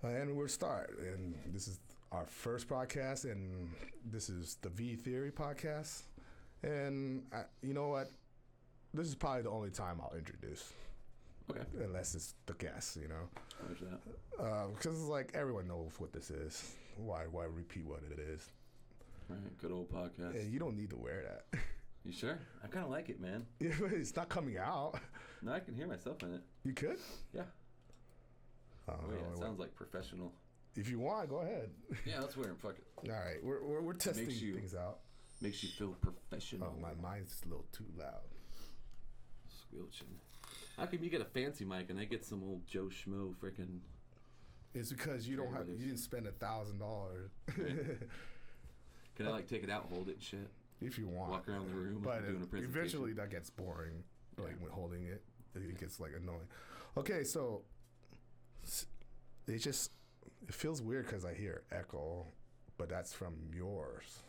And we're start, and this is our first podcast, and this is the V Theory podcast. And you know what? This is probably the only time I'll introduce. Okay. Unless it's the guest, you know. Where's that? Because it's like everyone knows what this is. Why repeat what it is? Right, good old podcast. Yeah, you don't need to wear that. You sure? I kind of like it, man. Yeah, it's not coming out. No, I can hear myself in it. You could? Yeah. Oh, yeah, it sounds like professional. If you want, go ahead. Yeah, let's wear them. Fuck it. All right, we're testing things out. Makes you feel professional. Oh, my mind's a little too loud. Squelching. How come you get a fancy mic and I get some old Joe Schmo freaking? It's because you didn't spend $1,000. Right. Can I like take it out, hold it, and shit? If you want, walk around the room, but doing a presentation. Eventually that gets boring. Like when holding it, it gets like annoying. Okay, so it feels weird because I hear echo, but that's from yours.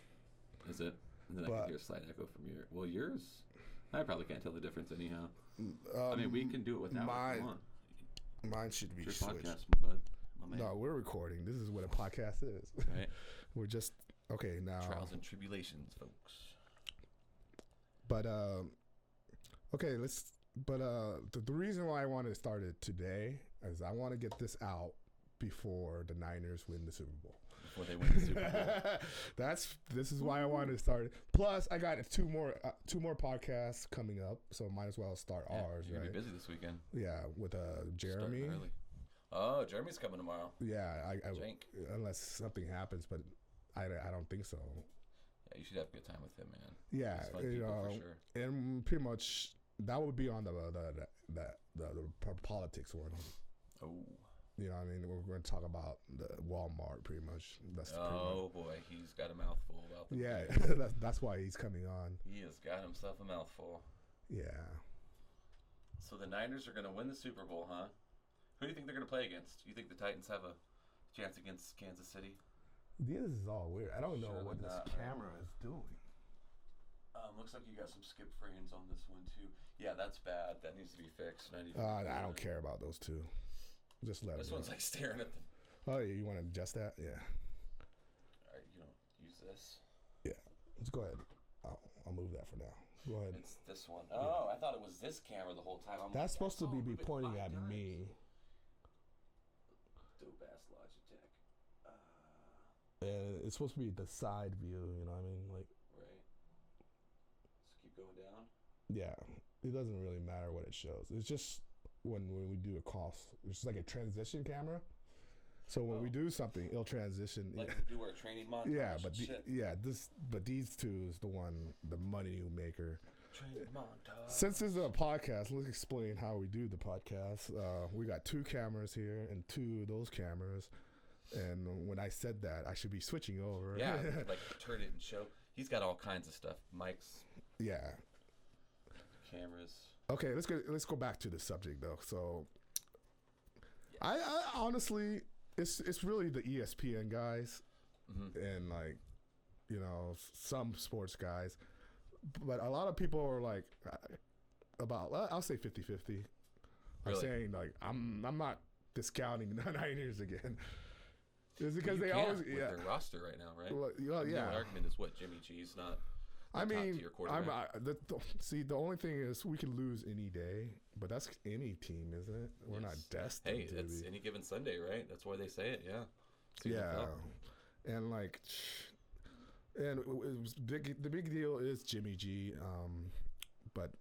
Is it? And then I can hear a slight echo from yours. I probably can't tell the difference anyhow. I mean, we can do it without if you want. Mine should be it's your switched. podcast, my bud. My man. No, we're recording. This is what a podcast is. Right. We're just okay now. Trials and tribulations, folks. But okay, the reason why I wanted to start it today is I want to get this out before the Niners win the Super Bowl. Before they win the Super Bowl. This is why I wanted to start it. Plus, I got two more podcasts coming up, so might as well start ours. You're right? gonna be busy this weekend. Yeah, with Jeremy. Oh, Jeremy's coming tomorrow. Yeah, unless something happens, but I don't think so. Yeah, you should have a good time with him, man. Yeah, for sure. And pretty much that would be on the politics one. Oh. You know what I mean? We're going to talk about the Walmart pretty much. Boy, he's got a mouthful about the yeah, that's why he's coming on. He has got himself a mouthful. Yeah. So the Niners are going to win the Super Bowl, huh? Who do you think they're going to play against? Do you think the Titans have a chance against Kansas City? This is all weird. I don't know what this camera is doing. Looks like you got some skip frames on this one too. Yeah, that's bad. That needs to be fixed. I don't care about those two. Just let this one's like staring at them. Oh, yeah, you want to adjust that? Yeah. All right, you don't use this. Yeah, let's go ahead. I'll move that for now. Go ahead. It's this one. Oh, I thought it was this camera the whole time. That's supposed to be pointing at me. Dope ass Logitech. And it's supposed to be the side view. You know what I mean? Like. Right. Just keep going down. Yeah, it doesn't really matter what it shows. It's just when we do a call, it's like a transition camera. So when we do something, it'll transition. Like we do our training montage. Yeah, but these two is the money maker. Training montage. Since this is a podcast, let's explain how we do the podcast. We got two cameras here and two of those cameras. And when I said that, I should be switching over. Yeah, like turn it and show. He's got all kinds of stuff. Mics. Yeah. Cameras. Okay, let's go back to the subject though. So, I honestly, it's really the ESPN guys, and like, you know, some sports guys, but a lot of people are like, I'll say 50-50. Really? I'm saying like I'm not discounting the Niners again. It's because they always with their roster right now, right? Well, yeah. The argument is what Jimmy G's not. I mean, the only thing is we can lose any day, but that's any team, isn't it? We're not destined. Hey, it's any given Sunday, right? That's why they say it. Yeah. And like, and it was the big deal is Jimmy G, but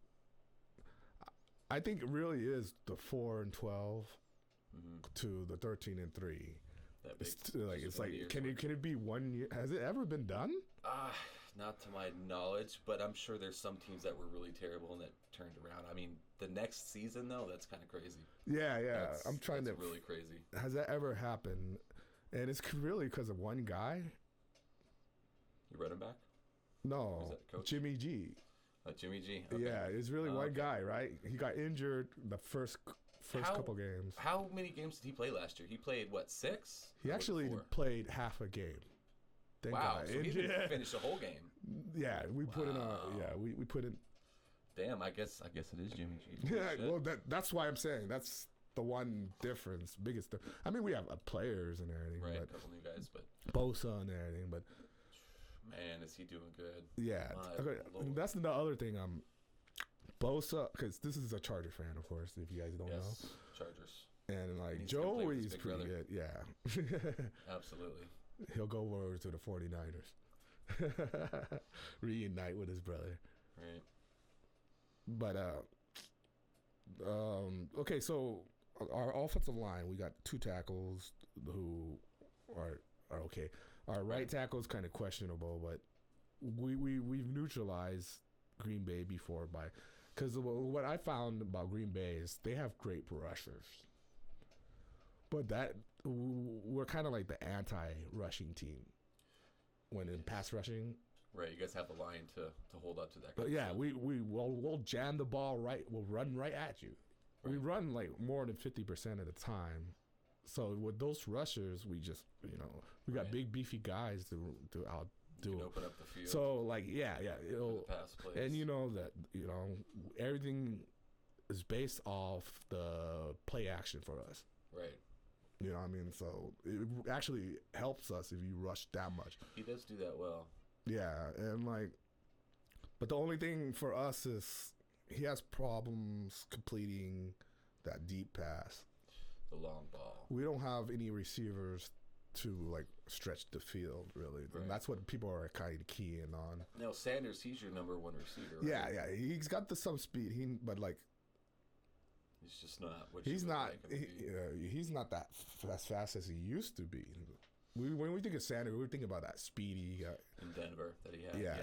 I think it really is the 4-12 to the 13-3. It's like can it be 1 year? Has it ever been done? Not to my knowledge, but I'm sure there's some teams that were really terrible and that turned around. I mean, the next season though, that's kind of crazy. Yeah. I'm trying to. Really crazy. Has that ever happened? And it's really because of one guy. You read him back? No, Jimmy G. Jimmy G. Okay. Yeah, it's really one guy, right? He got injured the first couple games. How many games did he play last year? He played 6? He actually played half a game. Wow, so he didn't finish the whole game. Yeah, we put in we put in. Damn, I guess it is Jimmy G. Yeah, well that's why I'm saying that's the one difference, I mean, we have players and everything, right? But A couple new guys, but Bosa and everything, but man, is he doing good? Yeah, okay, that's the other thing. Bosa, because this is a Charger fan, of course. If you guys don't know, Chargers, and like Joey's pretty good. Yeah, absolutely. He'll go over to the 49ers, reunite with his brother. Right. But okay, so our offensive line, we got 2 tackles who are okay. Our right tackle is kind of questionable, but we've neutralized Green Bay before because what I found about Green Bay is they have great rushers, but we're kind of like the anti-rushing team when in pass rushing. Right, you guys have a line to hold up to that. But yeah, we'll jam the ball right. We'll run right at you. Right. We run like more than 50% of the time. So with those rushers, we just we got big beefy guys to outdo. Open up the field. So like it'll pass plays. and that everything is based off the play action for us. Right. You know what I mean? So it actually helps us if you rush that much. He does do that well. Yeah, and but the only thing for us is he has problems completing that deep pass. The long ball. We don't have any receivers to stretch the field really, and that's what people are kind of keying on. Now Sanders, he's your number 1 receiver. Yeah, Right? he's got some speed. But he's just not. He's not. He's not that as fast as he used to be. When we think of Sanders, we think about that speedy guy in Denver that he had. Yeah,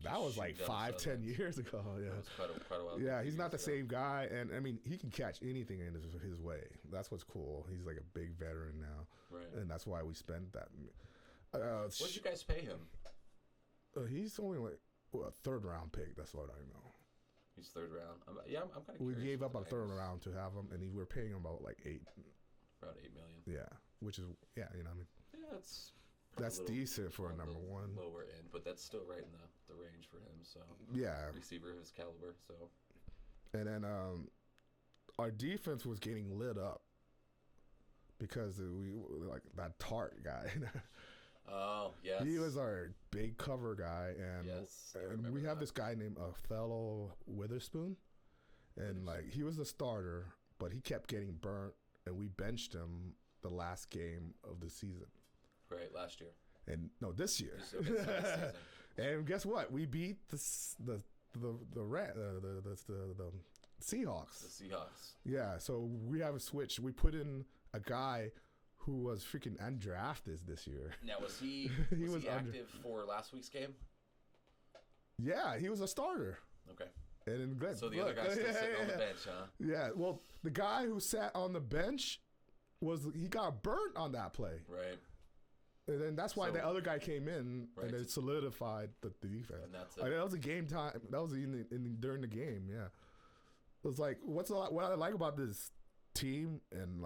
that was like 5-10 years ago. Yeah, that was quite a while. Yeah, he's not the same guy, and I mean he can catch anything in his way. That's what's cool. He's like a big veteran now, right? And that's why we spent that. What did you guys pay him? He's only like a 3rd round pick. That's what I know. He's 3rd round. I'm kind of. We gave up a 3rd round to have him, and we're paying him about like $8 million. Yeah, which is you know what I mean. Yeah, that's decent for a number 1. Lower end, but that's still right in the range for him. So yeah, receiver of his caliber. So, and then our defense was getting lit up because we that Tart guy. Oh yes, he was our big cover guy, and we have this guy named Othello Witherspoon, and he was the starter, but he kept getting burnt, and we benched him the last game of the season. Right, last year. And no, this year. And guess what? We beat the Seahawks. The Seahawks. Yeah, so we have a switch. We put in a guy who was freaking undrafted this year. Now, was he active for last week's game? Yeah, he was a starter. Okay. And then so the other guy's still sitting on the bench, huh? Yeah, well, the guy who sat on the bench he got burnt on that play. Right. And then that's why the other guy came in and it solidified the defense. And that's it. That was a game time. That was during the game. Yeah. It was like, what I like about this team, and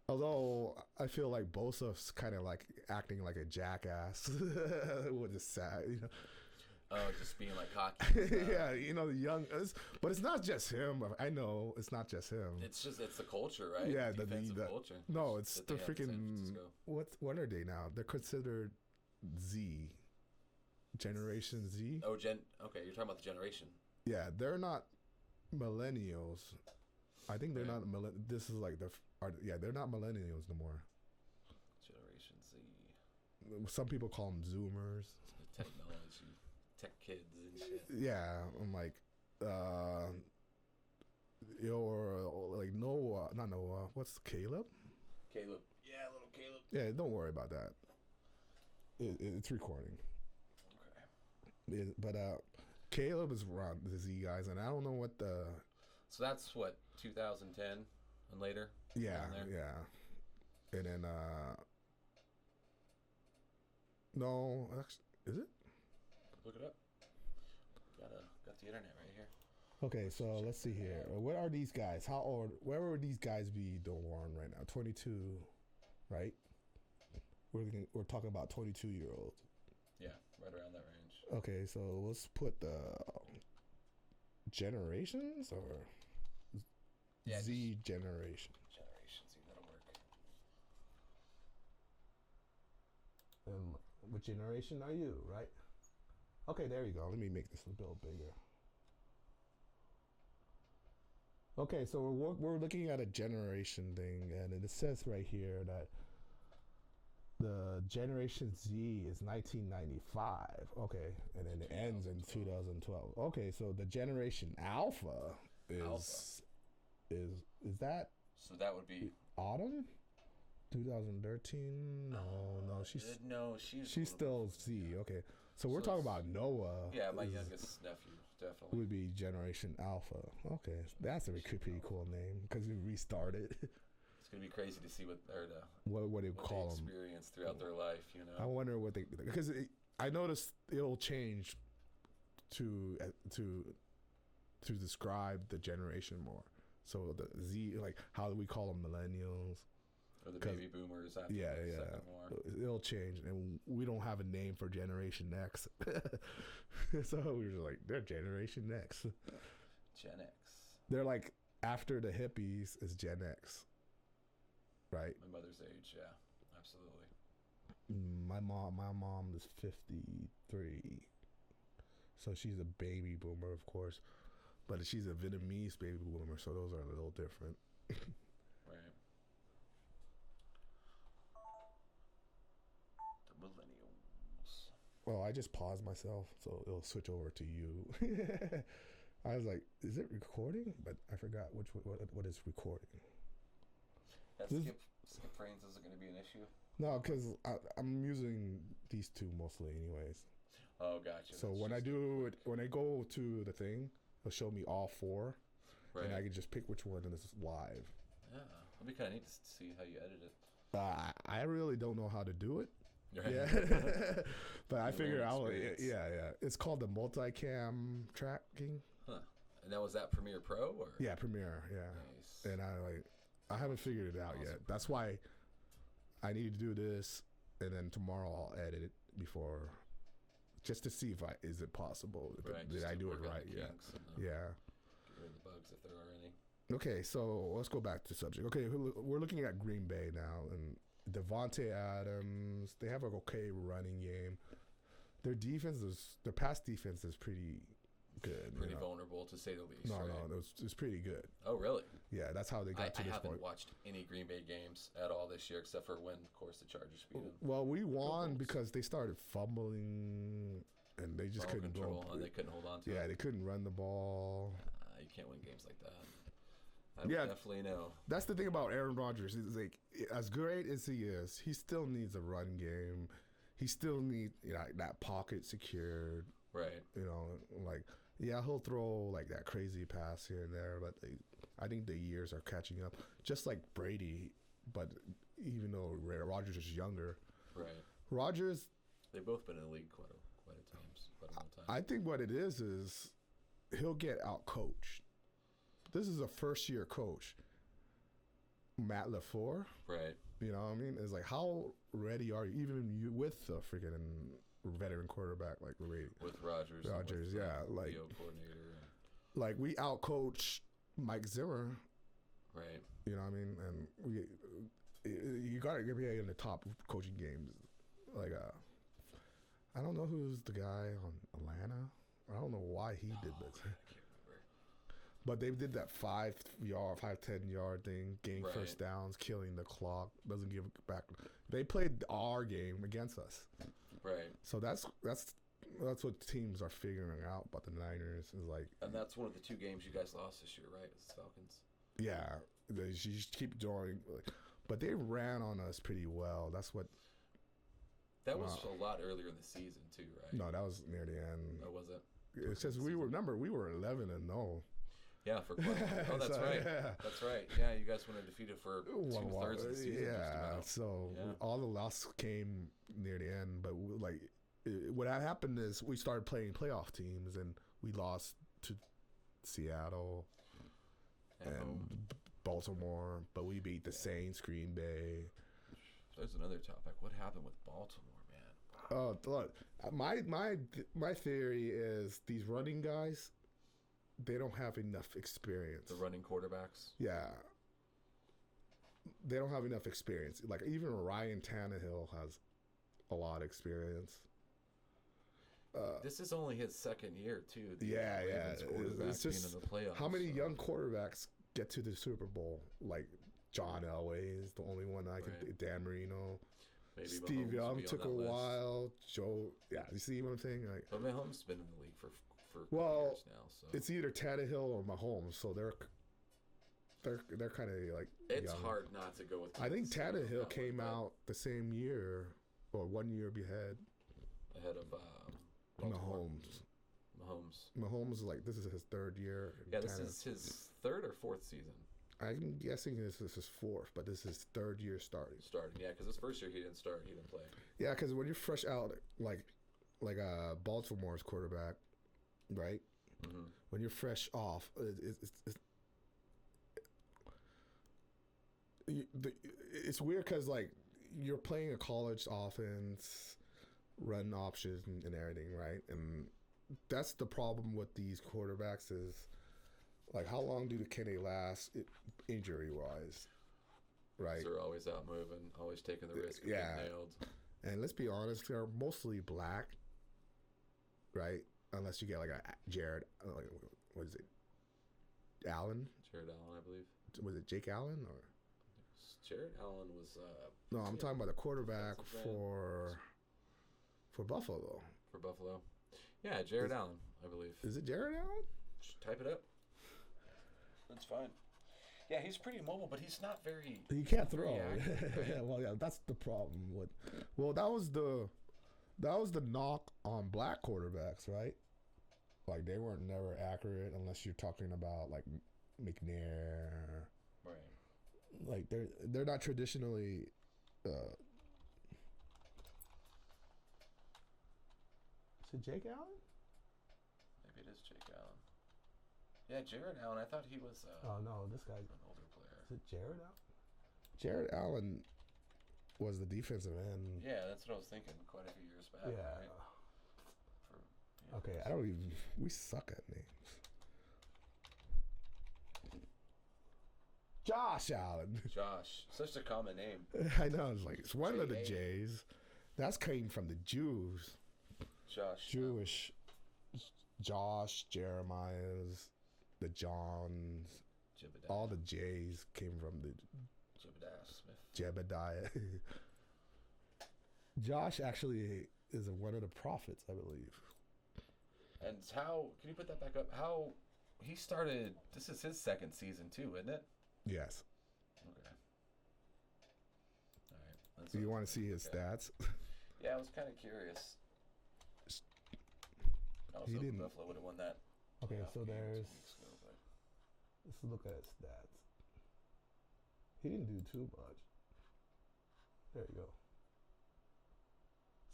although I feel like Bosa's kind of acting like a jackass, which is sad, Oh, just being cocky. Yeah, the young, but it's not just him. I know it's not just him. It's the culture, right? Yeah, the culture. No, it's the freaking. What are they now? They're considered Z, Generation Z. Oh, okay, you're talking about the generation. Yeah, they're not millennials. I think they're not This is they're not millennials no more. Generation Z. Some people call them Zoomers. The technology. Tech kids and shit. Yeah, I'm or Noah, not Noah. What's Caleb? Caleb. Yeah, little Caleb. Yeah, don't worry about that. It's recording. Okay. But Caleb is around the Z guys, and I don't know what the. So that's what 2010 and later. Yeah, and then no, actually, is it? Look it up. Got the internet right here. Okay, so let's see here. What are these guys? How old? Where would these guys be? Warren right now, 22, right? We're talking about 22-year-olds. Yeah, right around that range. Okay, so let's put the generations or Yeah, Z generation. Generation Z, that'll work. What generation are you, right? Okay, there you go. Let me make this a little bigger. Okay, so we're looking at a generation thing, and it says right here that the Generation Z is 1995. Okay, and then it ends in 2012. Okay, so the Generation Alpha is that? So that would be autumn, 2013. No, she's still Z. Okay, so we're talking about Noah. Yeah, my youngest nephew, definitely would be Generation Alpha. Okay, that's a pretty cool name because we restarted. It's gonna be crazy to see what they call them experience throughout their life. You know, I wonder what they, because I noticed it'll change to describe the generation more. So the Z, like how do we call them, millennials or the baby boomers? After the second war. It'll change, and we don't have a name for Generation X. So we were like, they're Generation X. Gen X. They're like after the hippies is Gen X. Right. My mother's age, yeah, absolutely. My mom is 53, so she's a baby boomer, of course, but she's a Vietnamese baby boomer, so those are a little different. Right. The millennials. Well, I just paused myself, so it'll switch over to you. I was like, "Is it recording?" But I forgot what is recording. Skip frames isn't going to be an issue? No, because I'm using these two mostly anyways. Oh, gotcha. So when I go to the thing, it'll show me all four, right, and I can just pick which one and it's live. Yeah, it'll be kind of neat to see how you edit it. I really don't know how to do it. Right. Yeah, but I figure out. Yeah. It's called the multicam tracking. Huh. And that was that Premiere Pro or? Yeah, Premiere. Yeah. Nice. And I haven't figured it out yet. That's why I need to do this, and then tomorrow I'll edit it before, just to see if is it possible? Right, did I do it right? Yeah. Yeah. Get rid of the bugs if there are any. Okay, so let's go back to subject. Okay, we're looking at Green Bay now, and Devontae Adams. They have an okay running game. Their pass defense is pretty good. Pretty vulnerable, to say the least. No, it's pretty good. Oh, really? Yeah, that's how they got to this point. I haven't watched any Green Bay games at all this year, except for when, of course, the Chargers beat them. Well, we won because they started fumbling, and they just couldn't go. And they couldn't hold on to it. Yeah, they couldn't run the ball. You can't win games like that. I definitely know. That's the thing about Aaron Rodgers. He's like, as great as he is, he still needs a run game. He still needs that pocket secured. Right. Yeah, he'll throw like that crazy pass here and there, but I think the years are catching up. Just like Brady, but even though Rodgers is younger. Right. Rodgers. They've both been in the league quite a long time. I think what it is he'll get out coached. This is a first year coach, Matt LaFleur. Right. You know what I mean? It's like, how ready are you, even you with the freaking veteran quarterback like with Rodgers, yeah, like coordinator, like we outcoached Mike Zimmer, right? You know what I mean? And you gotta be in the top coaching games. Like I don't know who's the guy on Atlanta. I don't know why he did this. I can't remember. But they did that 5-10 yard thing, gain right. first downs, killing the clock, doesn't give it back. They played our game against us. Right. So that's what teams are figuring out about the Niners is like. And that's one of the two games you guys lost this year, right? It's the Falcons. Yeah, they just keep drawing, but they ran on us pretty well. That's what. That was a lot earlier in the season too, right? No, that was near the end. Or was it? It's just we were 11-0. Yeah, for quite a while. Oh, that's right. Yeah. That's right. Yeah, you guys went undefeated for 2/3 of the season. Yeah, so all the losses came near the end. But what happened is we started playing playoff teams, and we lost to Seattle and Baltimore, but we beat the Saints, Green Bay. There's another topic. What happened with Baltimore, man? Wow. Look, my theory is these running guys. they don't have enough experience. The running quarterbacks. Yeah. They don't have enough experience. Like, even Ryan Tannehill has a lot of experience. This is only his second year, too. Yeah. It's just being in the playoffs. How many young quarterbacks get to the Super Bowl? Like, John Elway is the only one I can. Right. Dan Marino. Maybe Steve Mahomes Young would be took on a that list. while. Joe, you see what I'm saying? Like, But Mahomes has been in the league for a couple well, years now. So it's either Tannehill or Mahomes, so they're kind of like. it's young. hard not to go with. I think Kansas City Tannehill came like that. out the same year or 1 year ahead. Ahead of Mahomes. Mahomes is like, this is his third year. Yeah, this is his third or fourth season. I'm guessing this is his fourth, but this is his third year starting. Yeah, because his first year he didn't start, he didn't play. Yeah, because when you're fresh out, like Baltimore's quarterback, right? Mm-hmm. When you're fresh off, it's weird because like you're playing a college offense, run options and everything, right? And that's the problem with these quarterbacks is like, how long can they last injury wise, right? They're always out moving, always taking the risk of Yeah. getting nailed. And let's be honest, they're mostly black, right? Unless you get like a Jared, what is it? Allen? Jared Allen, I believe. Was it Jake Allen or? Jared Allen was. No, I'm talking about the quarterback defensive for Buffalo. For Buffalo. Yeah, Jared Allen, I believe. Is it Jared Allen? Just type it up. That's fine. Yeah, he's pretty mobile, but he's not very. He can't throw. accurate, right? Yeah, well, yeah, that's the problem with. Well, that was the knock on black quarterbacks, right? Like, they weren't never accurate unless you're talking about like McNair. Right. Like, they're not traditionally. Is it Jake Allen? Maybe it is Jake Allen. Yeah, Jared Allen. I thought he was. Oh no, this guy's an older player. Is it Jared Allen? Jared Allen was the defensive end. Yeah, that's what I was thinking. Quite a few years back. Yeah. Right? Okay, I don't even. We suck at names. Josh Allen. Josh, such a common name. I know. It's one of the J's. That's came from the Jews. Josh. Jewish. Josh, Jeremiah's, the Johns. Jebediah. All the J's came from the Jebediah Smith. Jebediah. Josh actually is one of the prophets, I believe. And how, can you put that back up? How he started, this is his second season too, isn't it? Yes. Okay. All right. Do you want to see his stats? Yeah, I was kind of curious. I was He hoping didn't. Buffalo would have won that. Okay, playoff so game 2 there's. weeks ago, but Let's look at his stats. He didn't do too much. There you go.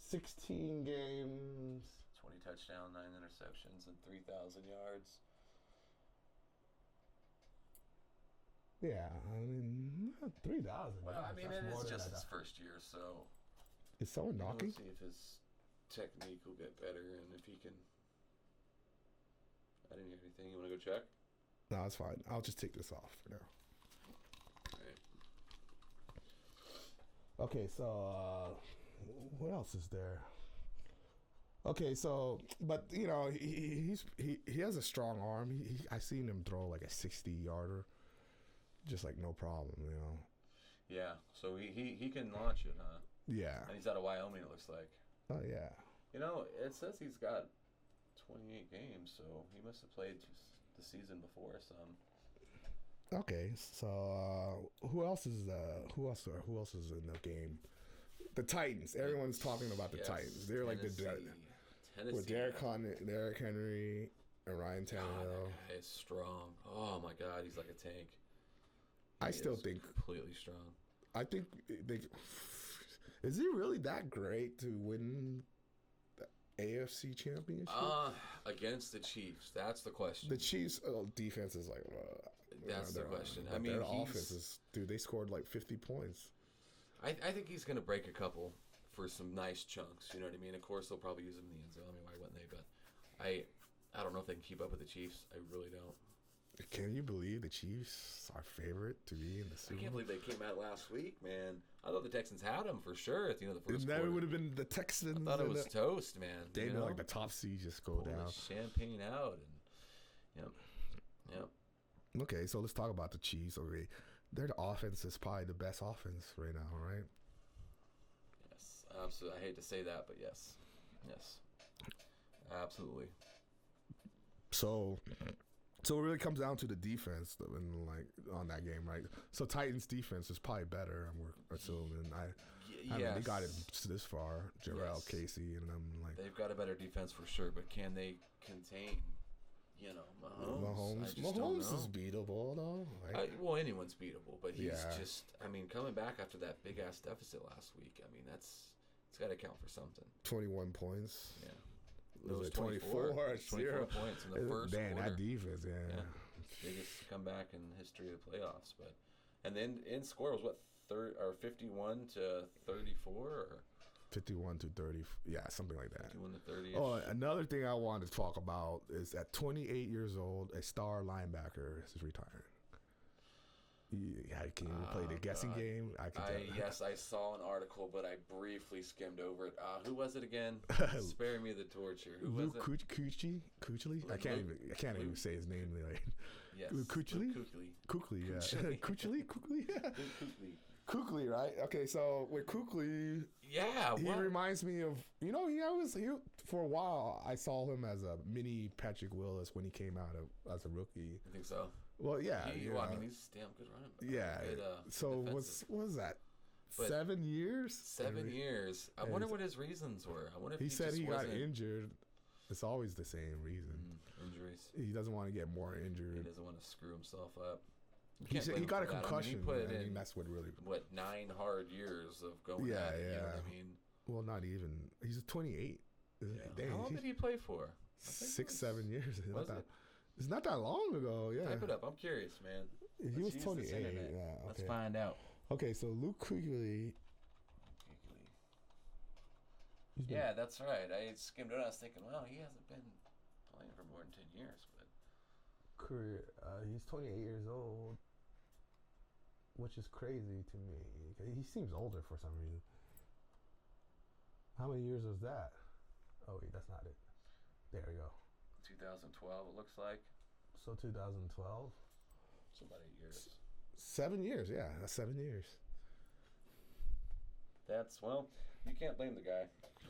16 games. 20 touchdowns, 9 interceptions, and 3,000 yards. Yeah, I mean, 3,000. Well, I mean, That's it more is than just I his thought. first year, so Is someone knocking? we'll see if his technique will get better and if he can. I didn't hear anything. You want to go check? No, it's fine. I'll just take this off for now. All right. Okay, so what else is there? Okay, so but you know he has a strong arm. I seen him throw like a 60-yarder, just like no problem, you know. Yeah, so he can launch it, huh? Yeah. And he's out of Wyoming, it looks like. Oh yeah. You know, it says he's got 28 games, so he must have played just the season before some. Okay, so who else is in the game? The Titans. Everyone's talking about the Titans. They're like Tennessee. with Derrick Henry and Ryan God, Tannehill. that guy is strong. Oh my God, he's like a tank. I He still is think. completely strong. I think they. Is he really that great to win the AFC Championship? Against the Chiefs, that's the question. The Chiefs' defense is like. That's the question. I But mean, their he's- offense is. Dude, they scored like 50 points. I think he's going to break a couple for some nice chunks. You know what I mean? Of course, they'll probably use him in the end zone. I mean, why wouldn't they? But I don't know if they can keep up with the Chiefs. I really don't. Can you believe the Chiefs are favorite to be in the Super Bowl? I can't believe they came out last week, man. I thought the Texans had them for sure at the end of the first quarter. That would have been the Texans. I thought it was toast, man. They know, like the top seed just go down. Champagne out. And Yep. Okay, so let's talk about the Chiefs. Okay, their offense is probably the best offense right now, right? Yes, absolutely. I hate to say that, but yes. Yes. Absolutely. So it really comes down to the defense and like on that game, right? So Titans defense is probably better, and we're assuming. I mean, they got it this far, Jarrell, Casey, and I'm like they've got a better defense for sure, but can they contain? Mahomes. Mahomes is beatable though. Right? Well, anyone's beatable, but he's just. I mean, coming back after that big ass deficit last week. I mean, it's got to count for something. 21 points. Yeah. It was 24 points in the first quarter. That defense, yeah. Biggest comeback in the history of the playoffs. But and then in score was what 51 to 34 or 51 to 30, yeah, something like that. 51 to 30. Oh, another thing I wanted to talk about is at 28 years old, a star linebacker is retiring. Can you play the guessing game? Yes, I saw an article, but I briefly skimmed over it. Who was it again? Spare me the torture. Who was it? Kuechly? I can't even say his name. Like, yes. Kuechly, yeah. Kuechly, right? Okay, so with Kuechly, he reminds me of for a while I saw him as a mini Patrick Willis when he came out as a rookie. I think so. Well, yeah. I mean, he's a damn good running back. Yeah. Good, so what was that? But 7 years? 7 years. I wonder what his reasons were. I wonder if he said he got injured. It's always the same reason. Injuries. He doesn't want to get more injured. He doesn't want to screw himself up. He said he got a concussion. I mean, that's what really. 9 hard years of going at it, you know what I mean? Well, not even. He's 28. Yeah. Dang, how long did he play for? 6, 7 years. Was it? It's not that long ago, yeah. Type it up. I'm curious, man. He was 28. Yeah, okay. Let's find out. Okay, so Luke Kuechly. Yeah, that's right. I skimmed it. I was thinking, well, he hasn't been playing for more than 10 years, but he's 28 years old, which is crazy to me. He seems older for some reason. How many years was that? Oh wait, that's not it. There we go. 2012, it looks like. So 2012. So about 8 years. 7 years, yeah. That's 7 years. You can't blame the guy.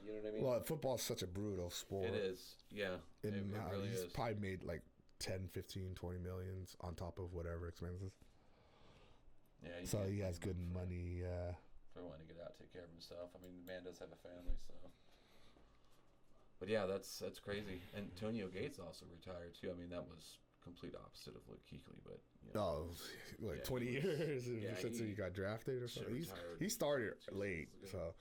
You know what I mean? Well, football's such a brutal sport. It is, yeah. It really he's is. Probably made like 10, 15, 20 millions on top of whatever expenses. Yeah. So he has good money. For wanting to get out, take care of himself. I mean, the man does have a family, so. But yeah, that's crazy. Antonio Gates also retired too. I mean, that was complete opposite of Luke Kuechly, but 20 years since he got drafted or something. He started late, so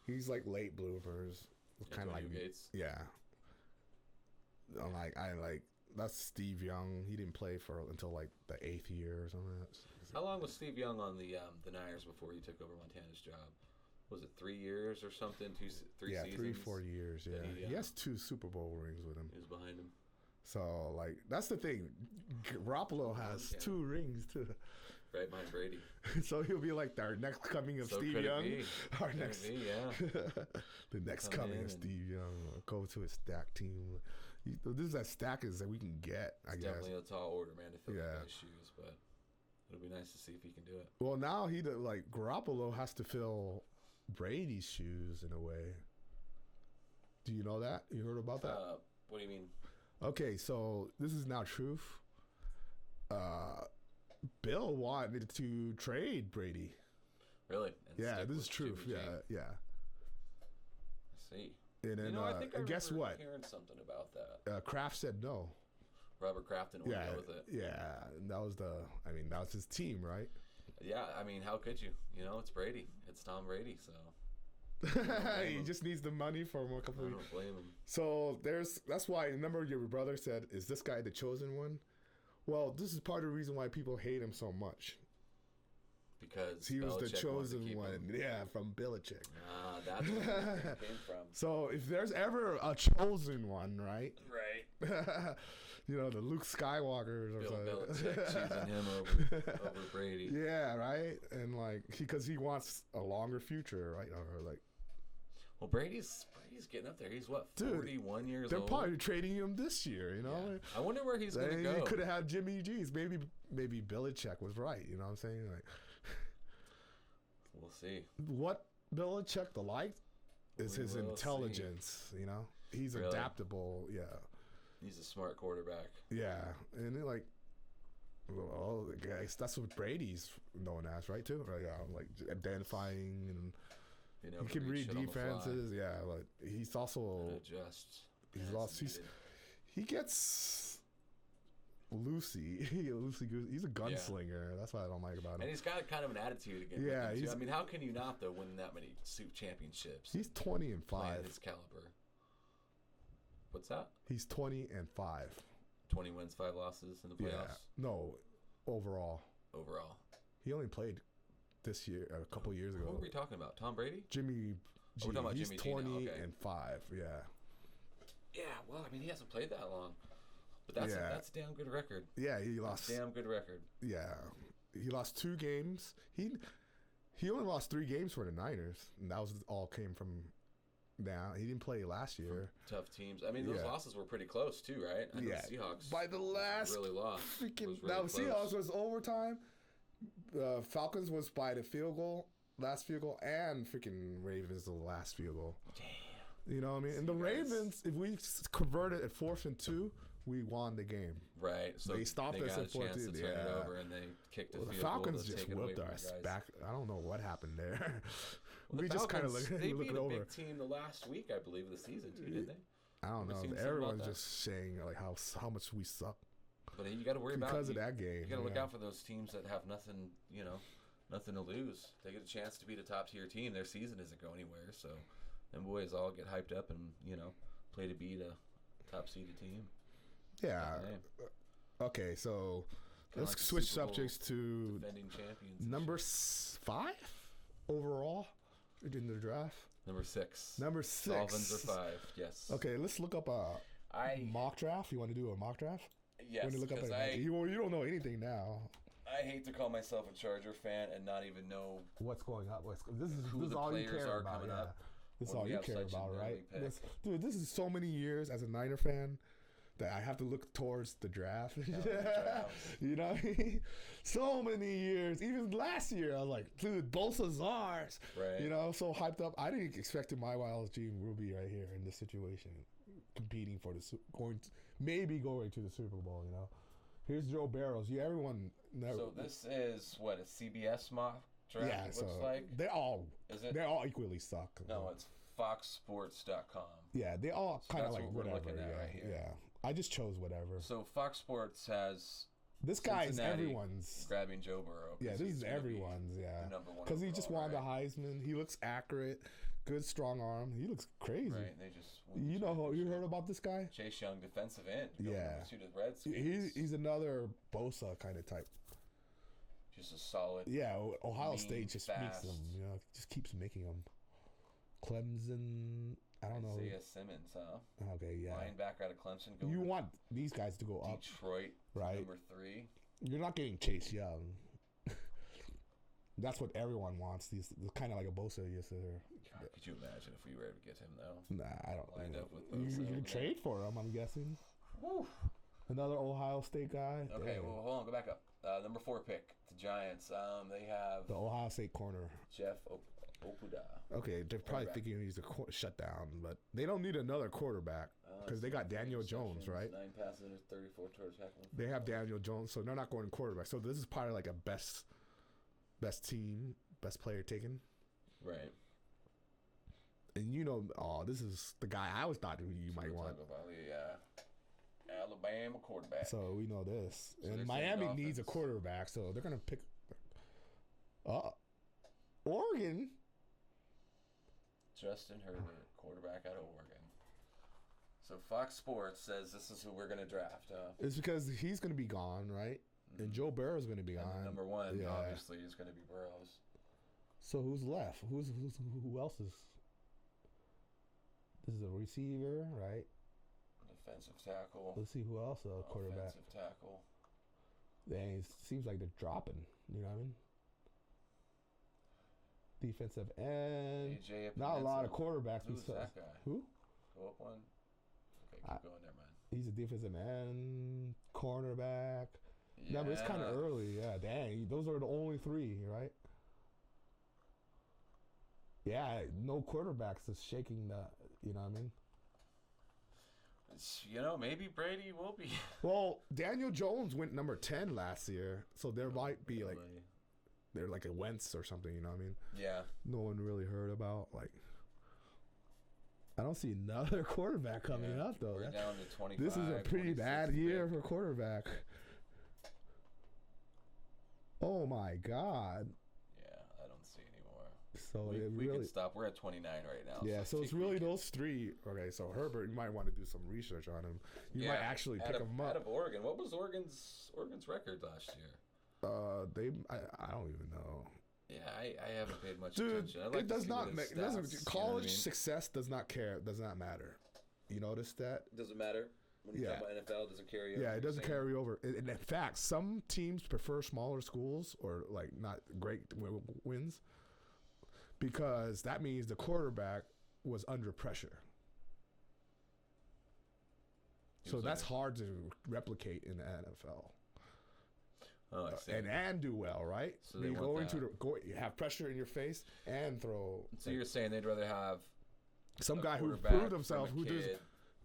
he's like late bloomers. Kind of like Gates. Yeah. That's Steve Young. He didn't play until like the 8th year or something. How long was Steve Young on the Niners before he took over Montana's job? Was it 3 years or something? 3 seasons? 3, 4 years. Yeah, he has 2 Super Bowl rings with him. He was behind him. So that's the thing. Garoppolo has 2 rings too. Right behind Brady. So he'll be like our next coming of Steve Young. Our next, the next coming of Steve Young. Go to his stack team. This is as stack as that we can get. I guess definitely a tall order, man, to fill the guy's shoes, but it'll be nice to see if he can do it. Well, now Garoppolo has to fill Brady's shoes in a way. Do you know that? You heard about that? What do you mean? Okay, so this is now truth. Bill wanted to trade Brady. Really? Yeah, this is truth. Yeah. I see. And then, I think I guess what? Hearing something about that. Kraft said no. Robert Kraft didn't want to go with it. Yeah, and that was his team, right? Yeah, I mean, how could you? It's Brady. It's Tom Brady, so. He just needs the money for more couple. I don't blame him. So that's why. Remember, your brother said, "Is this guy the chosen one?" Well, this is part of the reason why people hate him so much. Because he was Belichick the wanted to chosen keep one. him. Yeah, from Belichick. Ah, that's where it came from. So if there's ever a chosen one, right? Right. You know, the Luke Skywalkers or Bill something. Belichick choosing him over Brady. Yeah, right. And like, because he wants a longer future, right? Or like, well, Brady's getting up there. He's what, 41 years they're old? probably trading him this year. You know. Yeah. I wonder where he's going to go. He could have had Jimmy G's. Maybe Belichick was right. You know what I'm saying? Like, we'll see. What Belichick liked is his intelligence. See. You know, he's Really? adaptable. Yeah. He's a smart quarterback. Yeah, and like, well, I guess that's what Brady's known as, right? Too, right? Like identifying and he can read defenses. Yeah, like he's also adjust. He gets loosey goosey. He's a gunslinger. Yeah. That's what I don't like about him. And he's got kind of an attitude again. Yeah, I mean, how can you not though win that many championships? He's 20-5. His caliber. What's that? He's 20-5. 20 wins, 5 losses in the playoffs. Yeah. No, overall. He only played this year, a couple years ago. Who are we talking about? Tom Brady? Jimmy G. We're talking about he's Jimmy G now. 20-5. Okay. Yeah. Yeah. Well, I mean, he hasn't played that long, but that's a damn good record. Yeah, he lost. Damn good record. Yeah, he lost 2 games. He only lost 3 games for the Niners, and that was all came from. Now he didn't play last year. From tough teams. I mean, those losses were pretty close too, right? I know the Seahawks by the last really lost. Freaking now the Seahawks was overtime. Falcons was by the last field goal, and freaking Ravens the last field goal. Damn. You know what I mean? And the Ravens, if we converted at 4th and 2, we won the game. Right. So they stopped us at 4th and 2. Turn it over and they kicked the field the Falcons goal just whipped us back. I don't know what happened there. Well, we just kind of they look beat it a over. big team the last week, I believe, of the season too, didn't they? I don't know. Everyone's just saying like how much we suck. But you got to worry because of that game. You got to look out for those teams that have nothing, nothing to lose. They get a chance to beat a top tier team. Their season doesn't go anywhere, so them boys all get hyped up and play to beat a top seeded team. Yeah. Okay, so let's switch subjects to defending champions. Number 5 overall in the draft. Number 6. Dolphins are 5. Yes. Okay, let's look up a mock draft. You want to do a mock draft? Yes. Because you don't know anything now. I hate to call myself a Charger fan and not even know what's going on. This who is the all players you care are about. coming up. This is all you care about, right? This is so many years as a Niner fan that I have to look towards the draft. You know what I mean? So many years. Even last year, I was like, dude, Bosa's ours. Right. So hyped up. I didn't expect my wild Gene Ruby right here in this situation, competing for maybe going to the Super Bowl. Here's Joe Barrows. Everyone. So this is what a CBS mock draft looks like. They all equally suck. No, it's FoxSports.com. Yeah, they all kind of like what we're whatever. Looking at right here. Yeah. I just chose whatever. So Fox Sports has this guy is everyone's grabbing Joe Burrow. Yeah, this is everyone's. Yeah, because he just won the Heisman. He looks accurate, good strong arm. He looks crazy. Right, they just you heard about this guy? Chase Young, defensive end. Yeah, to the Redskins. He's another Bosa kind of type. Just a solid. Yeah, Ohio State just makes them. Just keeps making them. Clemson. I don't know. Isaiah Simmons, huh? Okay, yeah. Linebacker out of Clemson. You want these guys to go up. Detroit, right? Number 3. You're not getting Chase Young. That's what everyone wants. These kind of like a Bosa yesterday. God, could you imagine if we were able to get him though? Nah, I don't. Lined up with you can trade for him. I'm guessing. Woo. Another Ohio State guy. Okay, well, hold on. Go back up. Number 4 pick, the Giants. They have the Ohio State corner, Jeff Okudah. Okay, they're probably thinking he's a shutdown, but they don't need another quarterback because they got Daniel Jones, right? 9 passes, 34 towards tackle. They have Daniel Jones, so they're not going quarterback. So this is probably like a best team, best player taken. Right. And this is the guy I always thought you might want. Alabama quarterback. So we know this. So and Miami needs a quarterback, so they're going to pick Oregon. Justin Herbert, quarterback out of Oregon. So Fox Sports says this is who we're going to draft. It's because he's going to be gone, right? And Joe Burrow's going to be on. Number one, obviously, is going to be Burrows. So who's left? Who else is? This is a receiver, right? Defensive tackle. Let's see who else. Quarterback. Offensive tackle. Dang, it seems like they're dropping. You know what I mean? Defensive end. Not a lot of quarterbacks. Who's that guy? Who? Go up one. Okay, keep going there, man. He's a defensive end, cornerback. Yeah, No, but it's kind of early. Yeah, dang. Those are the only three, right? Yeah, no quarterbacks is shaking the, you know what I mean? Maybe Brady will be. Well, Daniel Jones went number 10 last year, so there might be like, they're like a Wentz or something, you know what I mean? Yeah. No one really heard about, like, I don't see another quarterback coming up, though. We're down to 25. This is a pretty bad year for quarterback. Oh, my God. Yeah, I don't see any more. So we can stop. We're at 29 right now. Yeah, so it's really those three. Okay, so Herbert, you might want to do some research on him. You might actually pick him up. Out of Oregon. What was Oregon's record last year? I don't even know. Yeah, I haven't paid much attention. I'd like it does to see not make college success success does not matter. You notice that? Doesn't matter. When you talk about NFL, it doesn't carry over. Yeah, it doesn't carry over. And in fact, some teams prefer smaller schools or like not great wins because that means the quarterback was under pressure. So that's hard to replicate in the NFL. Oh, I see. And do well, right? So they you have pressure in your face and throw. So you're saying they'd rather have some guy who proved himself,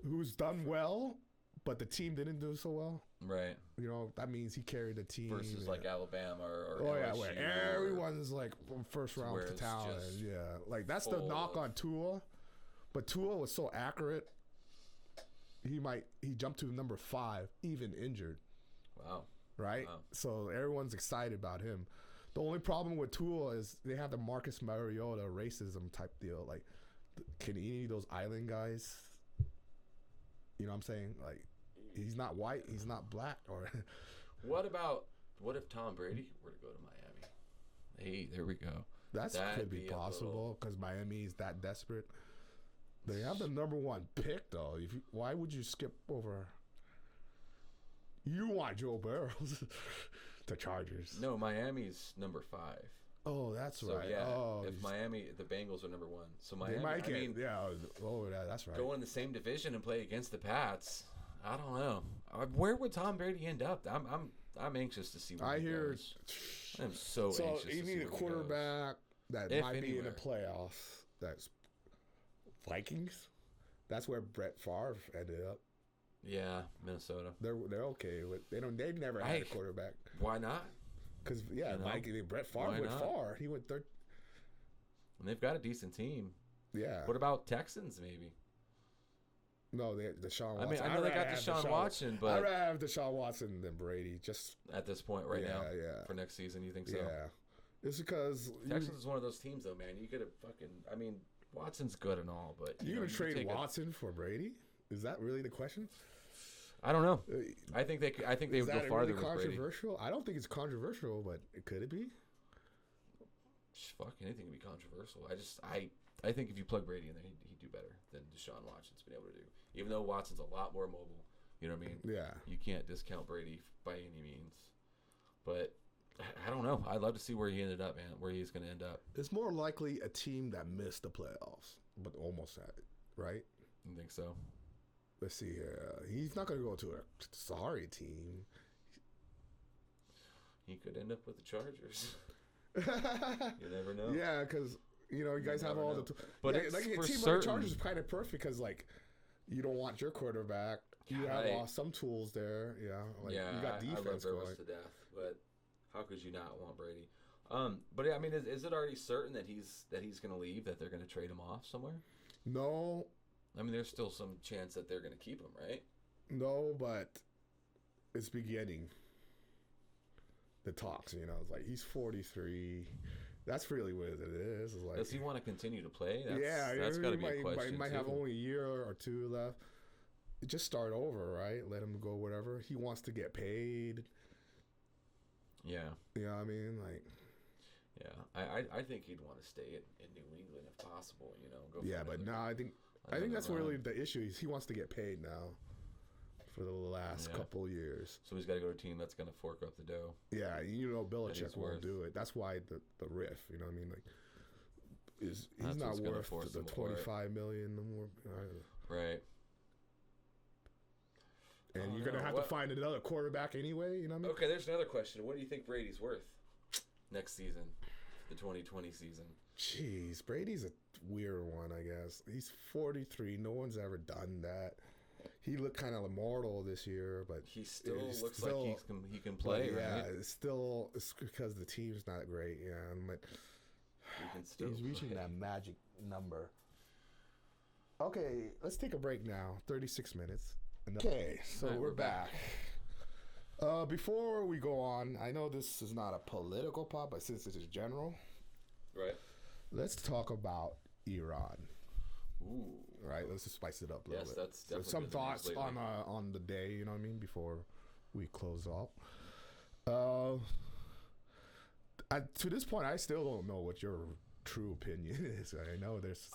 who's done well, but the team didn't do so well. Right. You know, that means he carried the team. Versus like Alabama or LSU, where everyone's like from first round to talent. Yeah, like that's the knock on Tua. But Tua was so accurate. He jumped to number 5, even injured. Wow. Right? Wow. So everyone's excited about him. The only problem with Tua is they have the Marcus Mariota racism type deal. Like, can any of those island guys, you know what I'm saying? Like, he's not white, he's not black. Or what if Tom Brady were to go to Miami? Hey, there we go. That could be possible because Miami is that desperate. They have the number 1 pick, though. Why would you skip over? You want Joe Burrow, the Chargers. No, Miami's number 5. Oh, that's right. Yeah, oh, if Miami, the Bengals are number 1. So Miami, they might that's right. Go in the same division and play against the Pats. I don't know. Where would Tom Brady end up? I'm anxious to see where he goes. I'm so anxious. So you need a quarterback that might be in the playoffs. That's Vikings. That's where Brett Favre ended up. Yeah, Minnesota. They're okay with. They've never had a quarterback. Why not? Because Vikings. Brett Favre went far. He went third. And they've got a decent team. Yeah. What about Texans? Maybe. No, Deshaun Watson. I mean, I know they got Deshaun Watson, but I'd rather have Deshaun Watson than Brady. Just at this point, right now. Yeah. For next season, you think so? Yeah. It's because Texans is one of those teams, though, man. You could have fucking. I mean, Watson's good and all, but you gonna trade Watson for Brady? Is that really the question? I don't know. I think they would go farther with Brady. Controversial? I don't think it's controversial, but could it be? Fuck, anything can be controversial. I think if you plug Brady in there, he'd do better than Deshaun Watson's been able to do. Even though Watson's a lot more mobile, you know what I mean? Yeah. You can't discount Brady by any means. But I don't know. I'd love to see where he ended up, man. Where he's going to end up. It's more likely a team that missed the playoffs, but almost had it, right? You think so? Let's see here. He's not going to go to a sorry team. He could end up with the Chargers. You never know. Yeah, because you guys have all the. But a team like the Chargers is kind of perfect because you don't want your quarterback. You have some tools there. Yeah, you got defense I love Rivers to death, but how could you not want Brady? But I mean, is it already certain that he's going to leave? That they're going to trade him off somewhere? No. I mean, there's still some chance that they're going to keep him, right? No, but it's beginning. The talks, it's like he's 43. That's really what it is. It's like, does he want to continue to play? That's got to be a question. He might have only a year or 2 left. Just start over, right? Let him go whatever. He wants to get paid. Yeah. You know what I mean? Like. Yeah, I think he'd want to stay in New England if possible. You know. Go Yeah, but no, I think that's really the issue. Is he wants to get paid now for the last couple years. So he's got to go to a team that's going to fork up the dough. Yeah, you know Belichick won't do it. That's why the riff. You know what I mean? Like, he's not worth the $25 million no more. Right. And you're gonna have to find another quarterback anyway. You know what I mean? Okay, there's another question. What do you think Brady's worth next season, the 2020 season? Jeez, Brady's a weird one, I guess. He's 43. No one's ever done that. He looked kind of immortal this year, but he still looks like he can play. Yeah, right? it's because the team's not great. Yeah, but he's reaching that magic number. Okay, let's take a break now. 36 minutes. Okay, so we're back. Before we go on, I know this is not a political pod, but since it is general, right? Let's talk about Iran. Ooh. Right, let's just spice it up a little bit. Yes, that's definitely some thoughts on the day. You know what I mean? Before we close off. To this point, I still don't know what your true opinion is. I know there's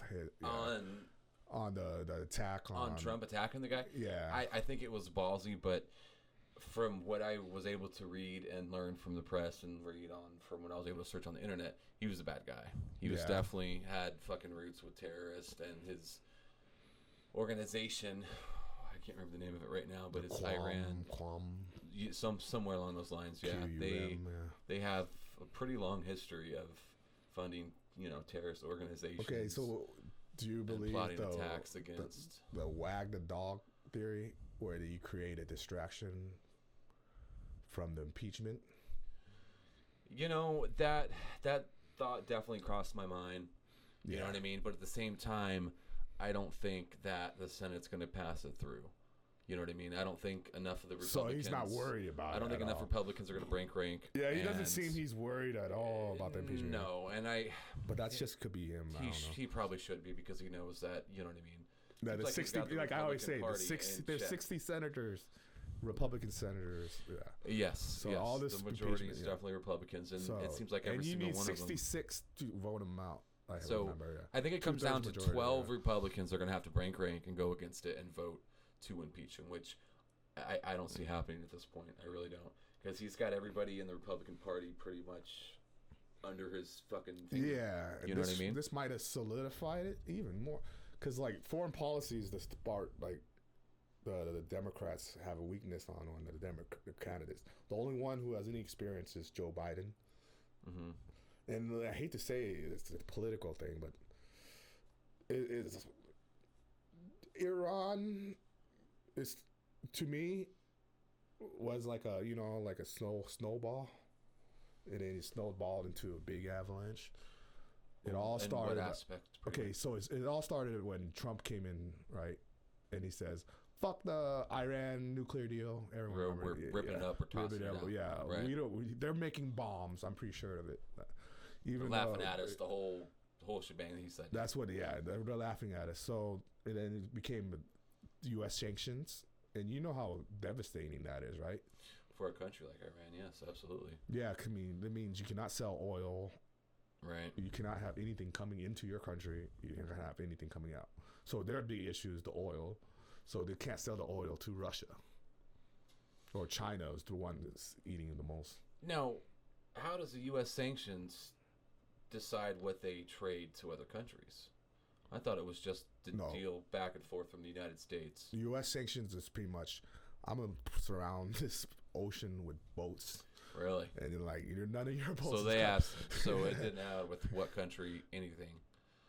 on the attack on Trump attacking the guy. Yeah, I think it was ballsy, but from what I was able to read and learn from the press and read from what I was able to search on the internet, he was a bad guy. He was definitely had fucking roots with terrorists, and his organization, I can't remember the name of it right now, but it's Iran. Somewhere along those lines. Yeah, they have a pretty long history of funding, terrorist organizations. Okay, so do you believe plotting attacks against the wag the dog theory, where you create a distraction from the impeachment? That thought definitely crossed my mind. You know what I mean? But at the same time, I don't think that the Senate's going to pass it through. You know what I mean? I don't think enough of the Republicans... So he's not worried about it. I don't think enough Republicans are going to break rank. Yeah, he doesn't seem he's worried at all about the impeachment. No, But that just could be him. He probably should be, because he knows that, you know what I mean? That the 60, like I always say, there's 60 senators, Republican senators. Yeah. Yes. So all this the majority is definitely Republicans, and it seems like every single one of them. And you need 66 to vote him out. I think it comes down to 12 Republicans are going to have to break rank and go against it and vote to impeach him, which I don't see happening at this point. I really don't, because he's got everybody in the Republican Party pretty much under his fucking finger. Yeah, you know what I mean? This might have solidified it even more, because like foreign policy is the part like the Democrats have a weakness on the Democrat candidates. The only one who has any experience is Joe Biden. Mm-hmm. And I hate to say it's a political thing, but it's Iran is, to me, was like a snowball, and then it snowballed into a big avalanche. It all started. In what aspect? Okay, so it all started when Trump came in, right, and he says, "Fuck the Iran nuclear deal." We're ripping it up or tossing it out. Yeah, right. They're making bombs. I'm pretty sure of it. Even laughing at us, the whole shebang that he said. That's what, they're laughing at us. So, and then it became U.S. sanctions, and you know how devastating that is, right? For a country like Iran, yes, absolutely. Yeah, I mean, that means you cannot sell oil. Right. You cannot have anything coming into your country. You cannot have anything coming out. So their big issue is the oil. So they can't sell the oil to Russia. Or China is the one that's eating the most. Now, how does the U.S. sanctions decide what they trade to other countries? I thought it was just the deal back and forth from the United States. The U.S. sanctions is pretty much, I'm going to surround this ocean with boats. Really? And then, none of your boats. So they asked, so it didn't matter with what country, anything.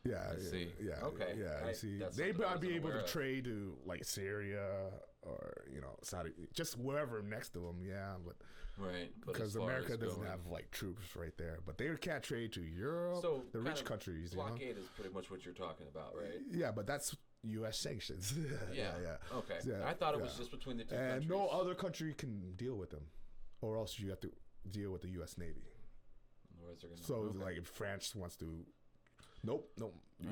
Yeah. I see. Yeah. Okay. Yeah. They might be able to trade to, Syria or, Saudi, just wherever next to them. Yeah. But. Right. Because America doesn't have troops right there, but they can't trade to Europe, so the rich countries. Blockade is pretty much what you're talking about, right? Yeah, but that's U.S. sanctions. yeah. Okay. Yeah. I thought it was just between the two countries. And no other country can deal with them, or else you have to deal with the U.S. Navy. So if France wants to Nope.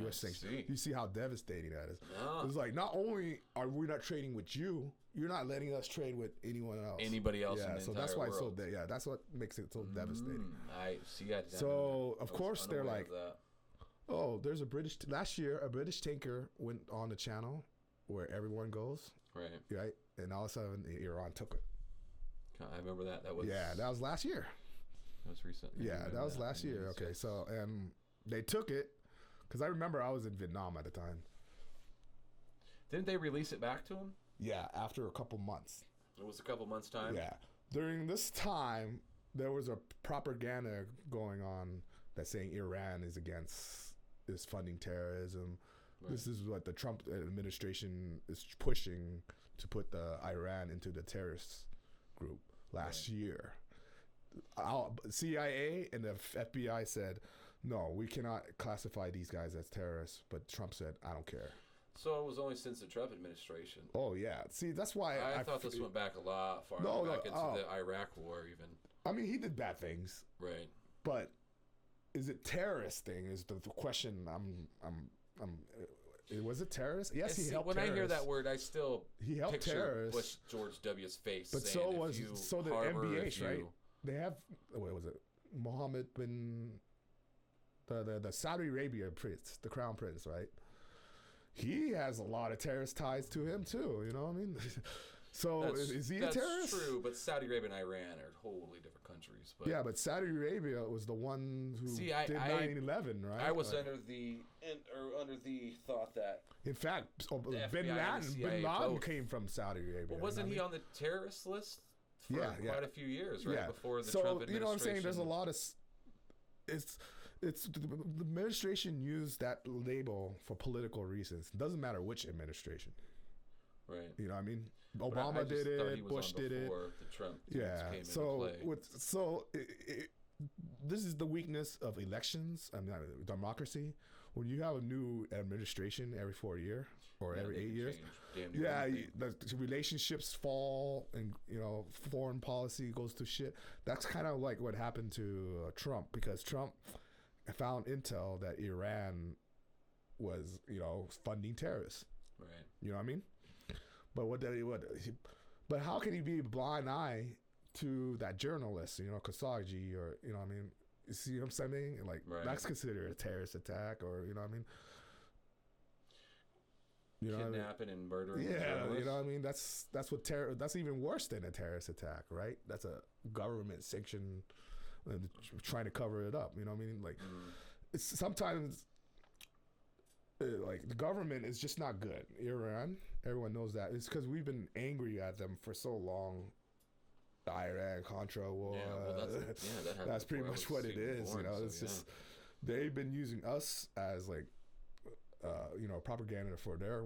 U.S. sanctions. You see how devastating that is. It's like, not only are we not trading with you, you're not letting us trade with anyone else. Anybody else in the so entire that's why world. that's what makes it so devastating. I see. So, of course, they're like, oh, there's last year, a British tanker went on the channel where everyone goes. Right? And all of a sudden, Iran took it. I remember that. That was last year. That was recent. Yeah, that was last year. Okay, so, and they took it, because I remember I was in Vietnam at the time. Didn't they release it back to him? Yeah, after a couple months. It was a couple months' time? Yeah. During this time, there was a propaganda going on that's saying Iran is funding terrorism. Right. This is what the Trump administration is pushing to put the Iran into the terrorist group last year. CIA and the FBI said, no, we cannot classify these guys as terrorists. But Trump said, I don't care. So it was only since the Trump administration. Oh, yeah. See, that's why I thought this went back a lot farther back into the Iraq war even. I mean, he did bad things. Right. But is it terrorist thing is the question was it terrorist? Yes, he helped terrorists. When I hear that word, I still picture terrorists. Bush George W.'s face. But so the NBA, right? They have, what was it? Mohammed bin, the Saudi Arabia prince, the crown prince, right? He has a lot of terrorist ties to him too. You know what I mean? So is he a terrorist? That's true, but Saudi Arabia and Iran are totally different countries. But yeah, but Saudi Arabia was the one who did 9/11, right? I was under the thought that, in fact, Bin Laden came from Saudi Arabia. Well, wasn't he on the terrorist list for quite a few years, right? Before the Trump administration. You know what I'm saying? There's a lot of the administration used that label for political reasons. It doesn't matter which administration. Right. You know what I mean? Obama did it. Bush did it. The Trump came into play. This is the weakness of elections. I mean, democracy. When you have a new administration every 4 years or every 8 years, the relationships fall, and foreign policy goes to shit. That's kind of like what happened to Trump, because Trump found intel that Iran was funding terrorists. Right. You know what I mean? But how can he be a blind eye to that journalist, Khashoggi, or what I mean? You see what I'm saying? Like, that's considered a terrorist attack, or what I mean? Kidnapping and murdering. Yeah, you know what I mean? That's that's even worse than a terrorist attack, right? That's a government sanction trying to cover it up. You know what I mean? Like, it's sometimes. Like, the government is just not good. Iran, everyone knows that. It's because we've been angry at them for so long. The Iran-Contra war. That's pretty much what it is. It's just they've been using us as like, propaganda for their